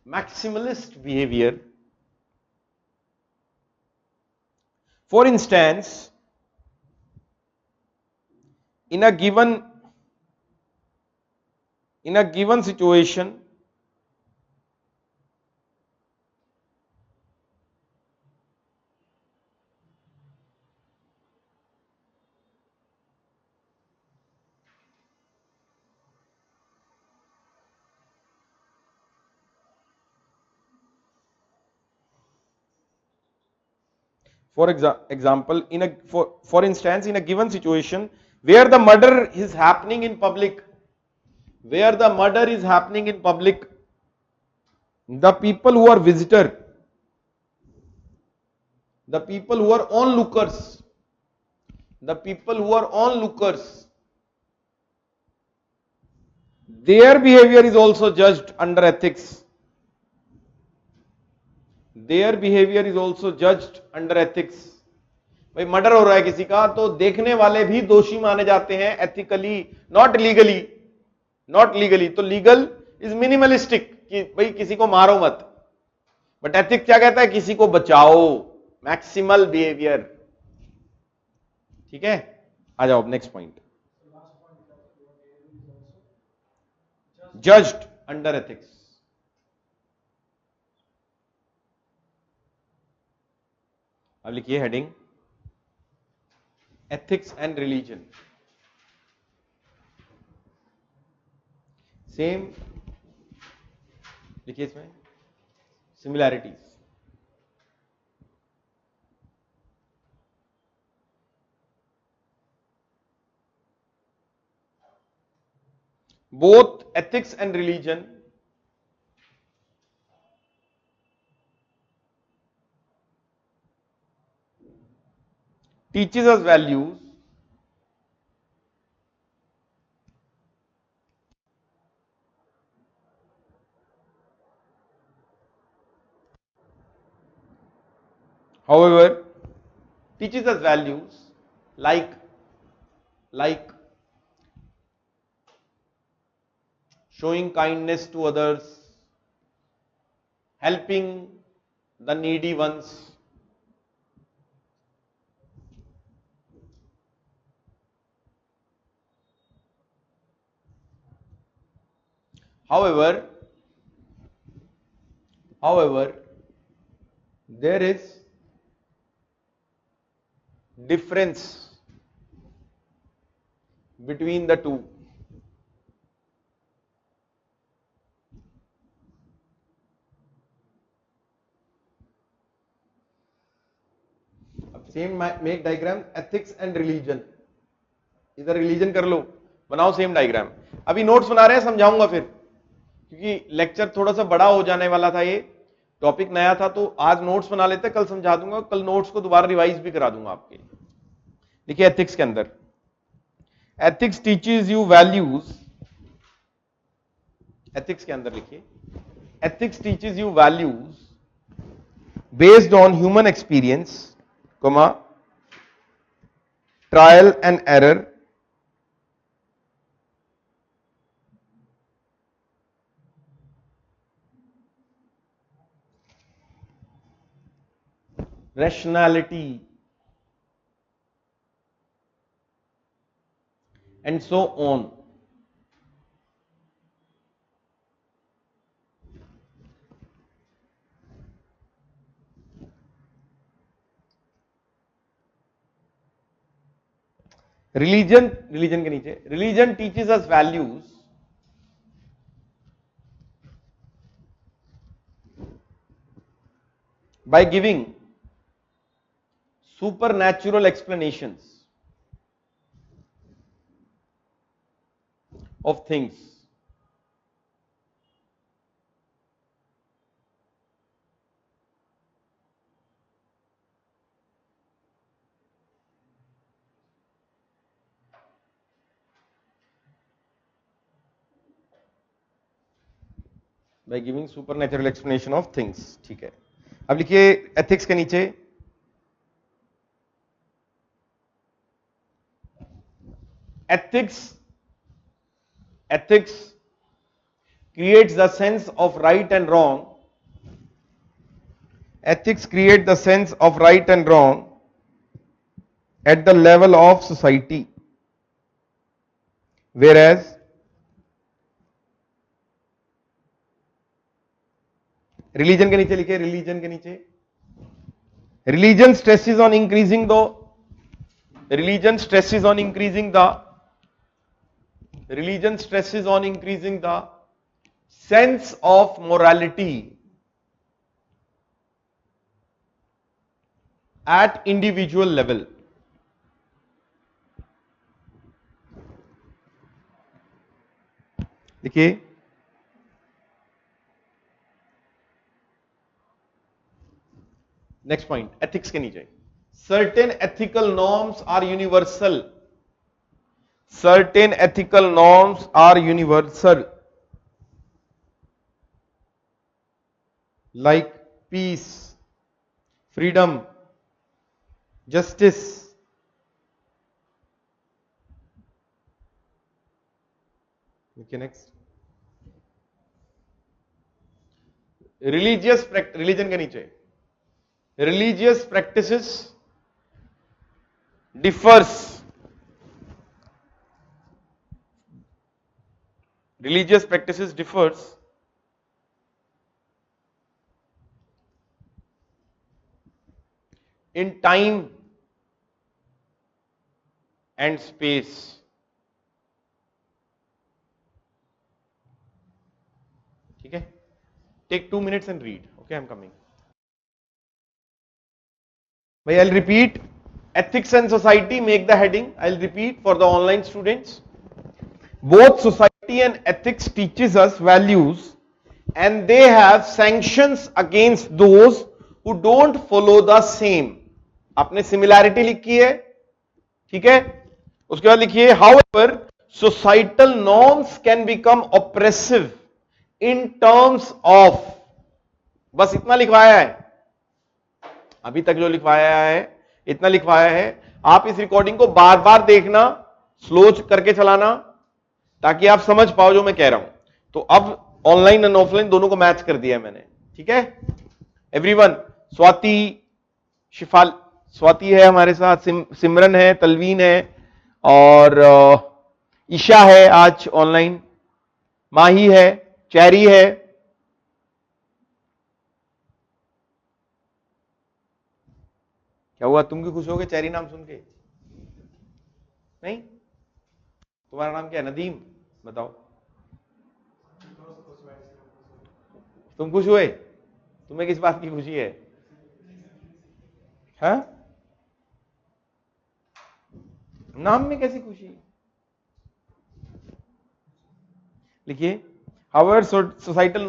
maximalist behavior. For instance, in a given situation, for example, for instance, in a given situation where the murder is happening in public, the people who are visitor, the people who are onlookers, their behavior is also judged under ethics. भाई मर्डर हो रहा है किसी का, तो देखने वाले भी दोषी माने जाते हैं, एथिकली, नॉट लीगली। तो लीगल इज मिनिमलिस्टिक, कि भाई किसी को मारो मत, बट एथिक्स क्या कहता है, किसी को बचाओ, मैक्सिमल बिहेवियर। ठीक है, आ जाओ next point, judged under ethics. अब लिखिए heading, ethics and religion. Same लिखिए इसमें, similarities. both ethics and religion teaches us values however teaches us values like showing kindness to others, helping the needy ones, however there is difference between the two. अब same make diagram, ethics and religion, इधर रिलीजन कर लो, बनाओ सेम डायग्राम। अभी नोट्स बना रहे हैं, समझाऊंगा फिर, क्योंकि लेक्चर थोड़ा सा बड़ा हो जाने वाला था, ये टॉपिक नया था, तो आज नोट्स बना लेते, कल समझा दूंगा, कल नोट्स को दोबारा रिवाइज भी करा दूंगा आपके। देखिए एथिक्स के अंदर, ethics teaches you values, ethics के अंदर लिखिए, ethics teaches you values based on human experience, comma, trial and error, rationality, and so on. Religion के नीचे, religion teaches us values by giving supernatural explanations of things, by giving supernatural explanation of things। ठीक है, अब लिखिए एथिक्स के नीचे, ethics creates the sense of right and wrong, ethics create the sense of right and wrong at the level of society, whereas religion के नीचे लिखिए, रिलीजन के नीचे, religion stresses on increasing the, religion stresses on increasing the, religion stresses on increasing the sense of morality at individual level। देखिए नेक्स्ट पॉइंट, एथिक्स के नीचे, certain ethical norms are universal, certain ethical norms are universal, like peace, freedom, justice, okay next, religious religion के नीचे, religious practices differs, religious practices differs in time and space। ठीक है, take 2 minutes and read, okay I'm coming। भाई I'll repeat, ethics and society, make the heading, I'll repeat for the online students, both society and ethics teaches us values and they have sanctions against those who don't follow the same। आपने सिमिलैरिटी लिखी है, ठीक है, उसके बाद लिखिए however societal norms can become oppressive in terms of, बस इतना लिखवाया है, अभी तक जो लिखवाया है इतना लिखवाया है। आप इस रिकॉर्डिंग को बार बार देखना, स्लो करके चलाना, ताकि आप समझ पाओ जो मैं कह रहा हूं। तो अब ऑनलाइन एंड ऑफलाइन दोनों को मैच कर दिया है मैंने, ठीक है एवरीवन। स्वाति, शिफाल, स्वाति है हमारे साथ, सिमरन है, तलवीन है और ईशा है आज ऑनलाइन, माही है, चैरी है, क्या हुआ तुम क्यों खुश हो गए चैरी नाम सुन के? नहीं, तुम्हारा नाम क्या है? नदीम, बताओ तुम खुश हुए? तुम्हें किस बात की खुशी है? हाँ? नाम में कैसी खुशी? लिखिए, however societal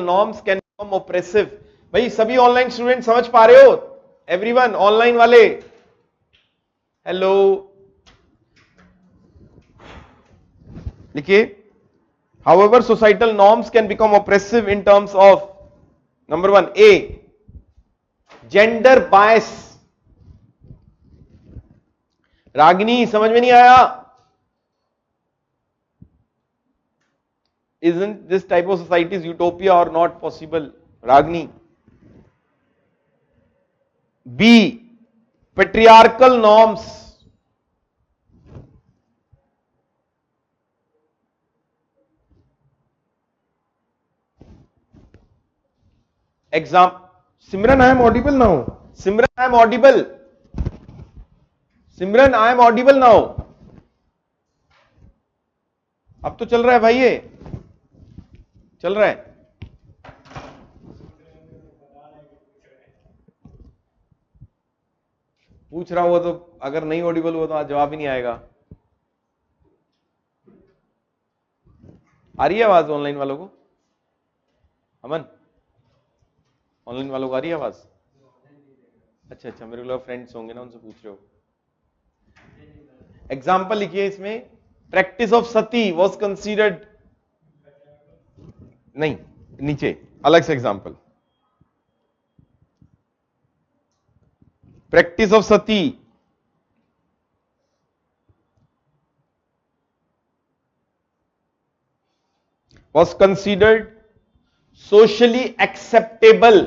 norms can become oppressive. भाई सभी ऑनलाइन स्टूडेंट समझ पा रहे हो? एवरीवन ऑनलाइन वाले, हेलो, लिखिए, however societal norms can become oppressive in terms of number 1 a gender bias. Ragini समझ में नहीं आया? Isn't this type of society is utopia or not possible? Ragini. B. Patriarchal norms. Example. Simran, I am audible now. Simran, I am audible. Simran, I am audible now. अब तो चल रहा है भाई, ये चल रहा है. पूछ रहा हुआ तो अगर नहीं ऑडिबल हुआ तो आज जवाब ही नहीं आएगा. आ रही है आवाज ऑनलाइन वालों को? अमन, ऑनलाइन वालों को आ रही है आवाज? अच्छा अच्छा, मेरे लोग फ्रेंड्स होंगे ना, उनसे पूछ रहे हो. एग्जाम्पल लिखिए इसमें. Practice of Sati was considered, नहीं नीचे अलग से example. Practice of Sati was considered socially acceptable,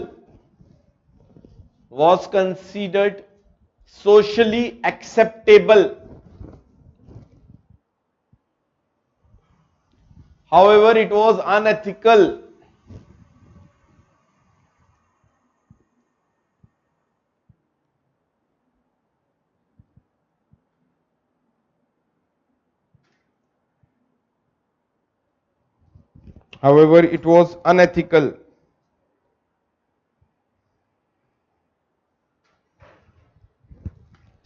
was considered socially acceptable. However, it was unethical. However, it was unethical.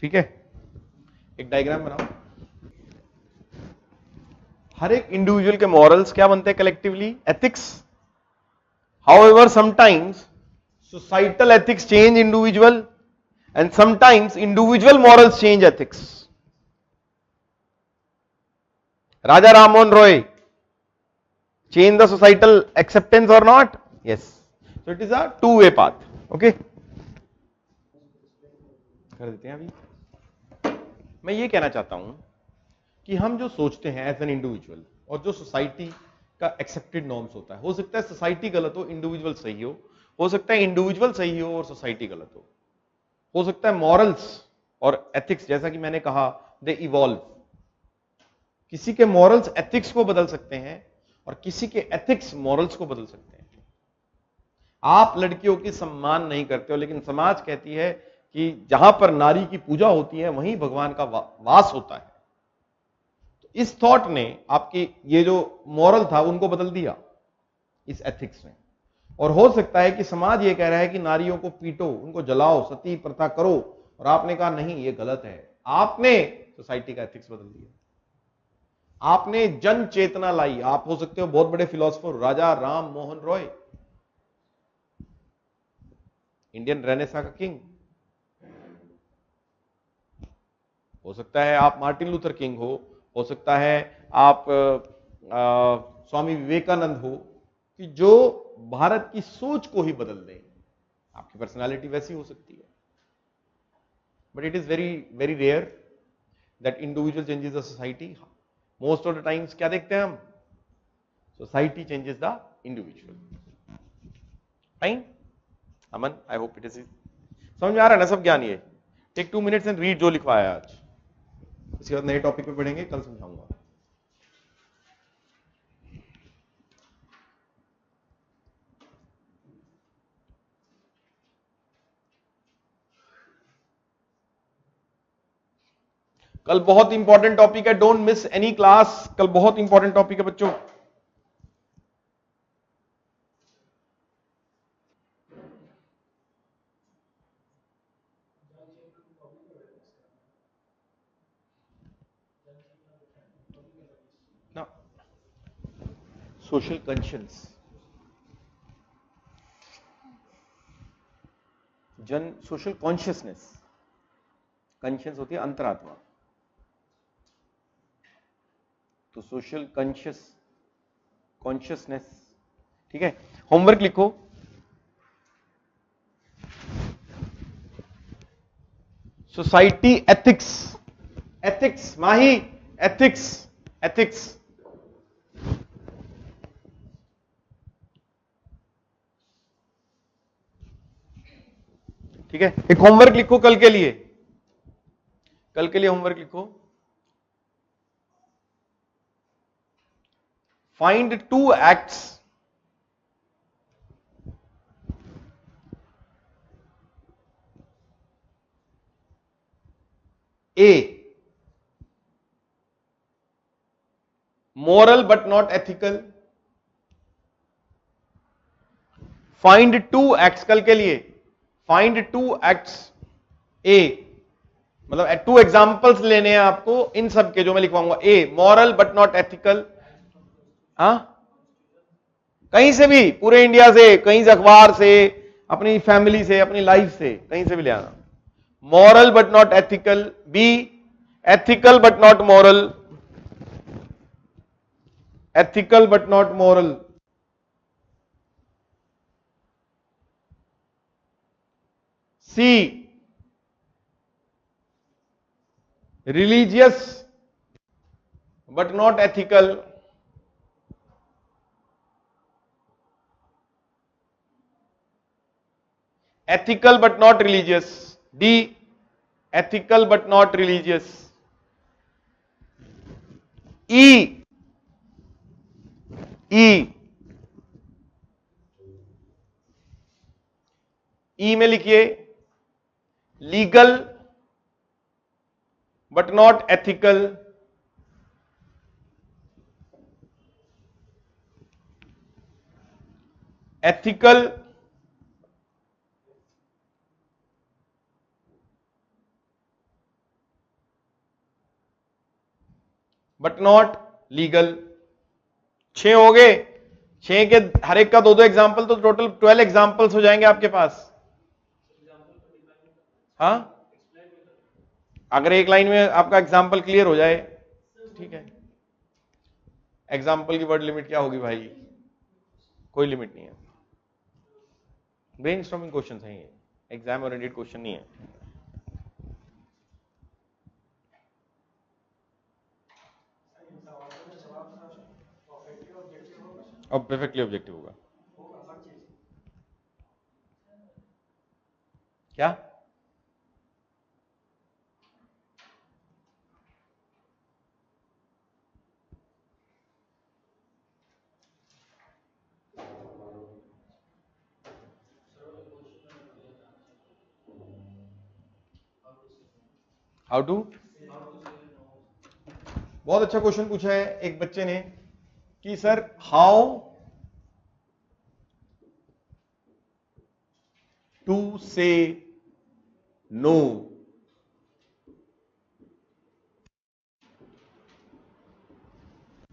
ठीक है, एक डायग्राम बनाओ. हर एक इंडिविजुअल के मॉरल्स क्या बनते हैं collectively? Ethics. However, sometimes societal ethics change individual, and sometimes individual morals change ethics. Raja Ram Mohan Roy change the societal acceptance or not? Yes. So it is a two-way path. Okay. कर देते हैं अभी. मैं ये कहना चाहता हूं कि हम जो सोचते हैं एज एन इंडिविजुअल और जो सोसाइटी का एक्सेप्टेड नॉर्म्स होता है, हो सकता है सोसाइटी गलत हो, इंडिविजुअल सही हो सकता है इंडिविजुअल सही हो और सोसाइटी गलत हो सकता है मॉरल्स और एथिक्स, जैसा कि मैंने कहा, दे इवॉल्व. किसी के मॉरल्स एथिक्स को बदल सकते हैं और किसी के एथिक्स मॉरल्स को बदल सकते हैं. आप लड़कियों की सम्मान नहीं करते हो, लेकिन समाज कहती है कि जहां पर नारी की पूजा होती है वहीं भगवान का वास होता है. तो इस थॉट ने आपकी ये जो मॉरल था उनको बदल दिया इस एथिक्स ने. और हो सकता है कि समाज ये कह रहा है कि नारियों को पीटो, उनको जलाओ, सती प्रथा करो, और आपने कहा नहीं ये गलत है. आपने सोसाइटी का एथिक्स बदल दिया, आपने जन चेतना लाई. आप हो सकते हो बहुत बड़े फिलोसोफर, राजा राम मोहन रॉय, इंडियन रेनेसा का किंग. हो सकता है आप मार्टिन लूथर किंग हो सकता है आप स्वामी विवेकानंद हो, कि जो भारत की सोच को ही बदल दें. आपकी पर्सनालिटी वैसी हो सकती है, but it is very very rare that individual changes the society. Most of the times क्या देखते हैं हम? Society changes the individual. Fine Aman, I hope it is समझ में आ रहा है ना सब ज्ञान. ये टेक 2 मिनट्स एंड रीड जो लिखवाया है आज. इसके बाद नए टॉपिक पे पढ़ेंगे, कल समझाऊंगा. कल बहुत इंपॉर्टेंट टॉपिक है, डोंट मिस एनी क्लास. कल बहुत इंपॉर्टेंट टॉपिक है बच्चों. ना सोशल कॉन्शियस, जन सोशल कॉन्शियसनेस, कॉन्शियस होती है अंतरात्मा, तो सोशल कॉन्शियसनेस, ठीक है। होमवर्क लिखो, सोसाइटी एथिक्स, एथिक्स माही, एथिक्स, एथिक्स, ठीक है। एक होमवर्क लिखो कल के लिए, कल के लिए होमवर्क लिखो, find 2 acts A, moral but not ethical, find 2 acts, कल के लिए find 2 acts A, मतलब 2 एग्जाम्पल्स लेने हैं आपको इन सब के जो मैं लिखवाऊंगा। A, moral but not ethical, हाँ कहीं से भी, पूरे इंडिया से, कहीं से, अखबार से, अपनी फैमिली से, अपनी लाइफ से, कहीं से भी ले आना। Moral but not ethical, B ethical but not moral, ethical but not moral, C religious but not ethical, ethical but not religious, D, ethical but not religious, E, E में लिखिए legal but not ethical, ethical but not legal. 6 हो गए, 6 के हर एक का 2-2 एग्जाम्पल, तो टोटल 12 एग्जाम्पल्स हो जाएंगे आपके पास। हाँ, अगर एक लाइन में आपका एग्जाम्पल क्लियर हो जाए, ठीक है। एग्जाम्पल की वर्ड लिमिट क्या होगी भाई, कोई लिमिट नहीं है, ब्रेनस्टॉर्मिंग क्वेश्चन है ये, एग्जाम ओरिएंटेड क्वेश्चन नहीं है। और परफेक्टली ऑब्जेक्टिव होगा क्या? हाउ टू, बहुत अच्छा क्वेश्चन पूछा है एक बच्चे ने कि सर हाउ टू से नो।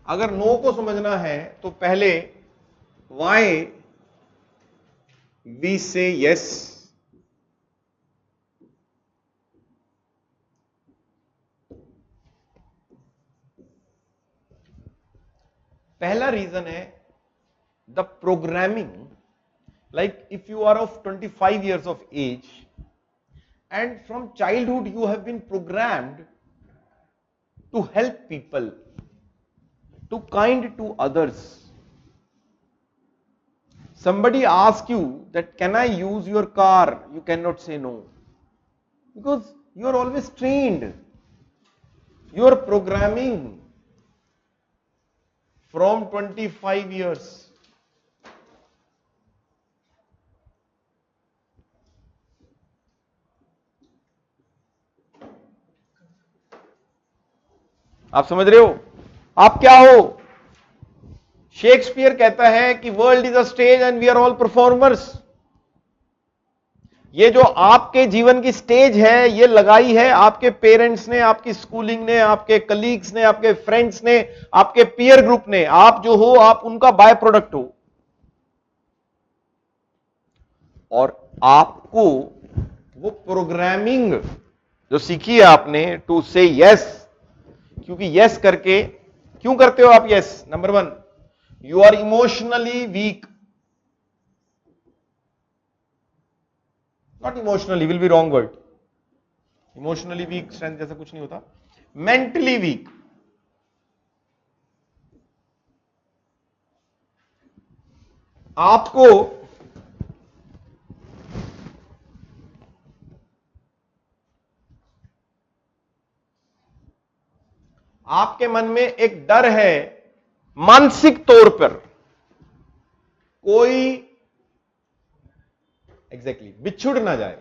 अगर नो को समझना है तो पहले वाई वी से यस, पहला रीजन है the programming, like if you are of 25 years of age and from childhood you have been programmed to help people, to kind to others. Somebody asks you that can I use your car, you cannot say no because you are always trained, your programming from 25 years. आप समझ रहे हो? आप क्या हो? शेक्सपियर कहता है कि world is a stage and we are all performers. ये जो आपके जीवन की स्टेज है, ये लगाई है आपके पेरेंट्स ने, आपकी स्कूलिंग ने, आपके कलीग्स ने, आपके फ्रेंड्स ने, आपके पीयर ग्रुप ने। आप जो हो, आप उनका बाय प्रोडक्ट हो। और आपको वो प्रोग्रामिंग जो सीखी है आपने टू से यस, क्योंकि यस करके क्यों करते हो आप yes? Number 1, you are emotionally weak. Not emotionally, will be wrong word. Emotionally weak strength जैसा कुछ नहीं होता। Mentally weak. आपको आपके मन में एक डर है, मानसिक तौर पर कोई एग्जैक्टली बिछुड़ ना जाए।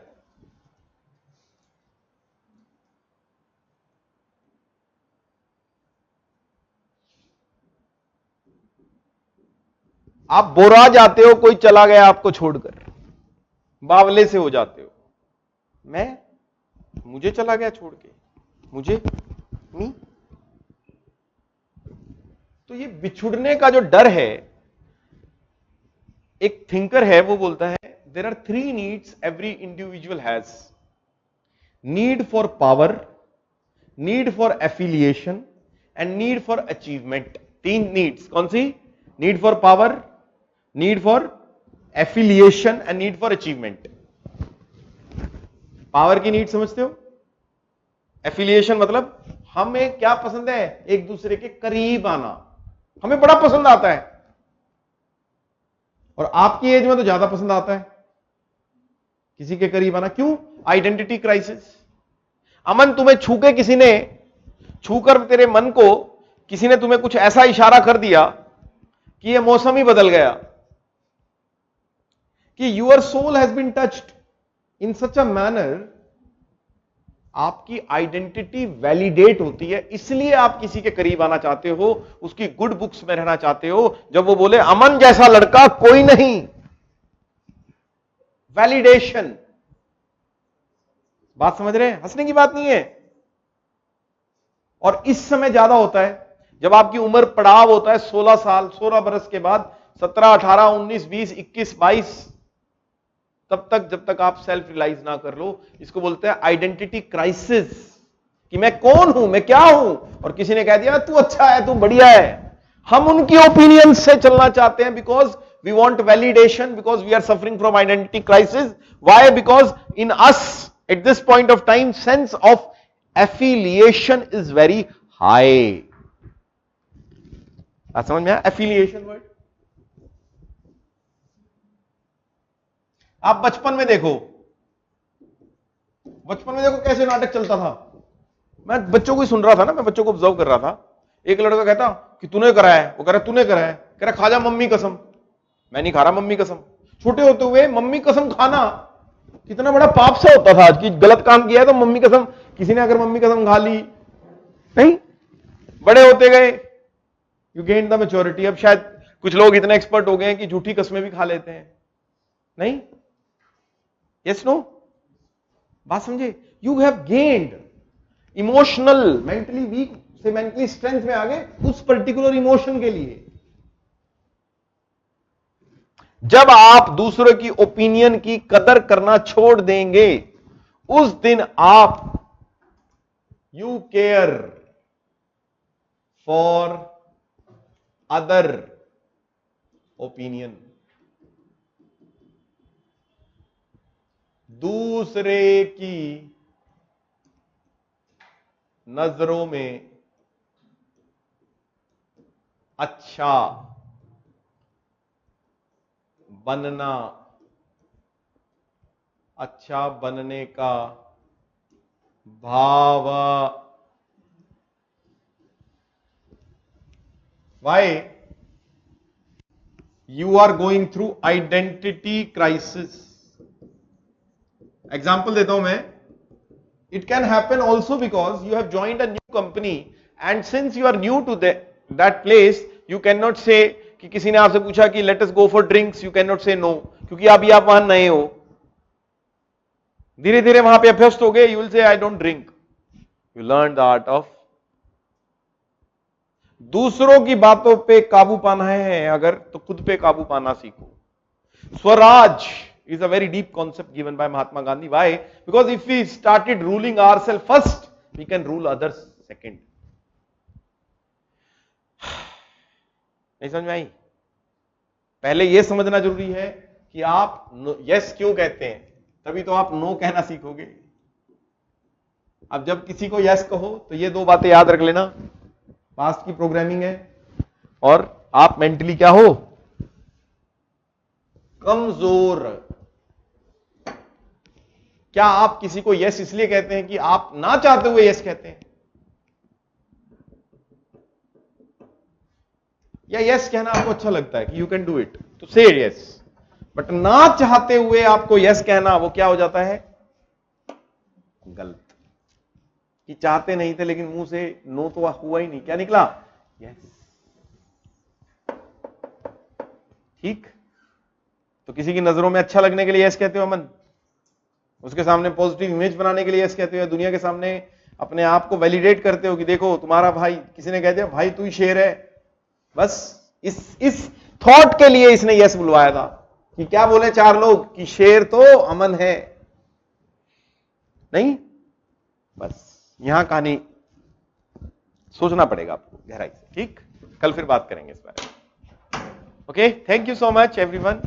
आप बोरा जाते हो, कोई चला गया आपको छोड़कर, बावले से हो जाते हो। मुझे चला गया छोड़ के, मुझे नहीं। तो ये बिछुड़ने का जो डर है, एक थिंकर है वो बोलता है there are 3 needs every individual has. Need for power, need for affiliation and need for achievement. 3 needs. कौन सी? Need for power, need for affiliation and need for achievement. Power की नीड समझते हो? एफिलिएशन मतलब हमें क्या पसंद है? एक दूसरे के करीब आना, हमें बड़ा पसंद आता है। और आपकी एज में तो ज्यादा पसंद आता है किसी के करीब आना। क्यों? Identity crisis. अमन, तुम्हें छू के किसी ने, छूकर तेरे मन को किसी ने तुम्हें कुछ ऐसा इशारा कर दिया कि यह मौसम ही बदल गया, कि your soul has been touched in such a manner, आपकी आइडेंटिटी वैलिडेट होती है। इसलिए आप किसी के करीब आना चाहते हो, उसकी गुड बुक्स में रहना चाहते हो। जब वो बोले अमन जैसा लड़का कोई नहीं, वैलिडेशन। बात समझ रहे हैं? हंसने की बात नहीं है। और इस समय ज्यादा होता है जब आपकी उम्र पड़ाव होता है 16 साल, 16 बरस के बाद 17, 18, 19, 20, 21, 22, तब तक जब तक आप सेल्फ रियलाइज ना कर लो। इसको बोलते हैं आइडेंटिटी क्राइसिस, कि मैं कौन हूं, मैं क्या हूं। और किसी ने कह दिया तू अच्छा है, तू बढ़िया है। हम उनकी ओपिनियन से चलना चाहते हैं because we want validation, because we are suffering from identity crisis. Why? Because in us at this point of time sense of affiliation is very high. समझ में आया? Affiliation word. आप बचपन में देखो कैसे नाटक चलता था। मैं बच्चों को ही सुन रहा था ना, मैं बच्चों को ऑब्जर्व कर रहा था। एक लड़का कहता कि तूने करा है, वो कह रहा तूने करा है, कह रहा खा जा मम्मी कसम। मैं नहीं खा रहा मम्मी कसम। छोटे होते हुए मम्मी कसम खाना कितना बड़ा पाप सा होता था। कि गलत काम किया है तो मम्मी कसम, किसी ने अगर मम्मी कसम खा ली, नहीं। बड़े होते गए, यू गेन द मैच्योरिटी। अब शायद कुछ लोग इतने एक्सपर्ट हो गए हैं कि झूठी कसमें भी खा लेते हैं, नहीं? Yes no? बात समझे? You have gained emotional, mentally weak से मेंटली स्ट्रेंथ में आ गए उस पर्टिकुलर इमोशन के लिए। जब आप दूसरों की ओपिनियन की कदर करना छोड़ देंगे, उस दिन आप you care for other opinion. दूसरे की नजरों में अच्छा बनना, अच्छा बनने का भाव। Why? You are going through identity crisis. Example देता हूं मैं। It can happen also because you have joined a new company and since you are new to that place, you can not say कि किसी ने आपसे पूछा कि let us go for drinks, you can not say no, क्योंकि अभी आप वहां नए हो। धीरे धीरे वहां पे अभ्यस्त हो गए, you will say I don't drink, you learn the art of. दूसरों की बातों पे काबू पाना है अगर, तो खुद पे काबू पाना सीखो। Swaraj is a very deep concept given by Mahatma Gandhi. Why? Because if we started ruling ourselves first, we can rule others second. नहीं समझ में आई? पहले यह समझना जरूरी है कि आप यस क्यों कहते हैं, तभी तो आप नो कहना सीखोगे। अब जब किसी को यस कहो तो ये दो बातें याद रख लेना, पास्ट की प्रोग्रामिंग है और आप मेंटली क्या हो, कमजोर। क्या आप किसी को यस इसलिए कहते हैं कि आप ना चाहते हुए यस कहते हैं, या यस कहना आपको अच्छा लगता है कि यू कैन डू इट तो से यस, बट ना चाहते हुए आपको यस कहना वो क्या हो जाता है, गलत। कि चाहते नहीं थे लेकिन मुंह से नो तो हुआ ही नहीं, क्या निकला, यस। ठीक, तो किसी की नजरों में अच्छा लगने के लिए यस कहते हो अमन, उसके सामने पॉजिटिव इमेज बनाने के लिए यस कहते हो, दुनिया के सामने अपने आप को वैलिडेट करते हो कि देखो तुम्हारा भाई, किसी ने कह दिया भाई तू ही शेर है, बस इस थॉट के लिए इसने यस बुलवाया था कि क्या बोले चार लोग कि शेर तो अमन है, नहीं, बस यहां कहानी सोचना पड़ेगा आपको गहराई से। ठीक, कल फिर बात करेंगे इस बारे में। Okay, thank you so much everyone.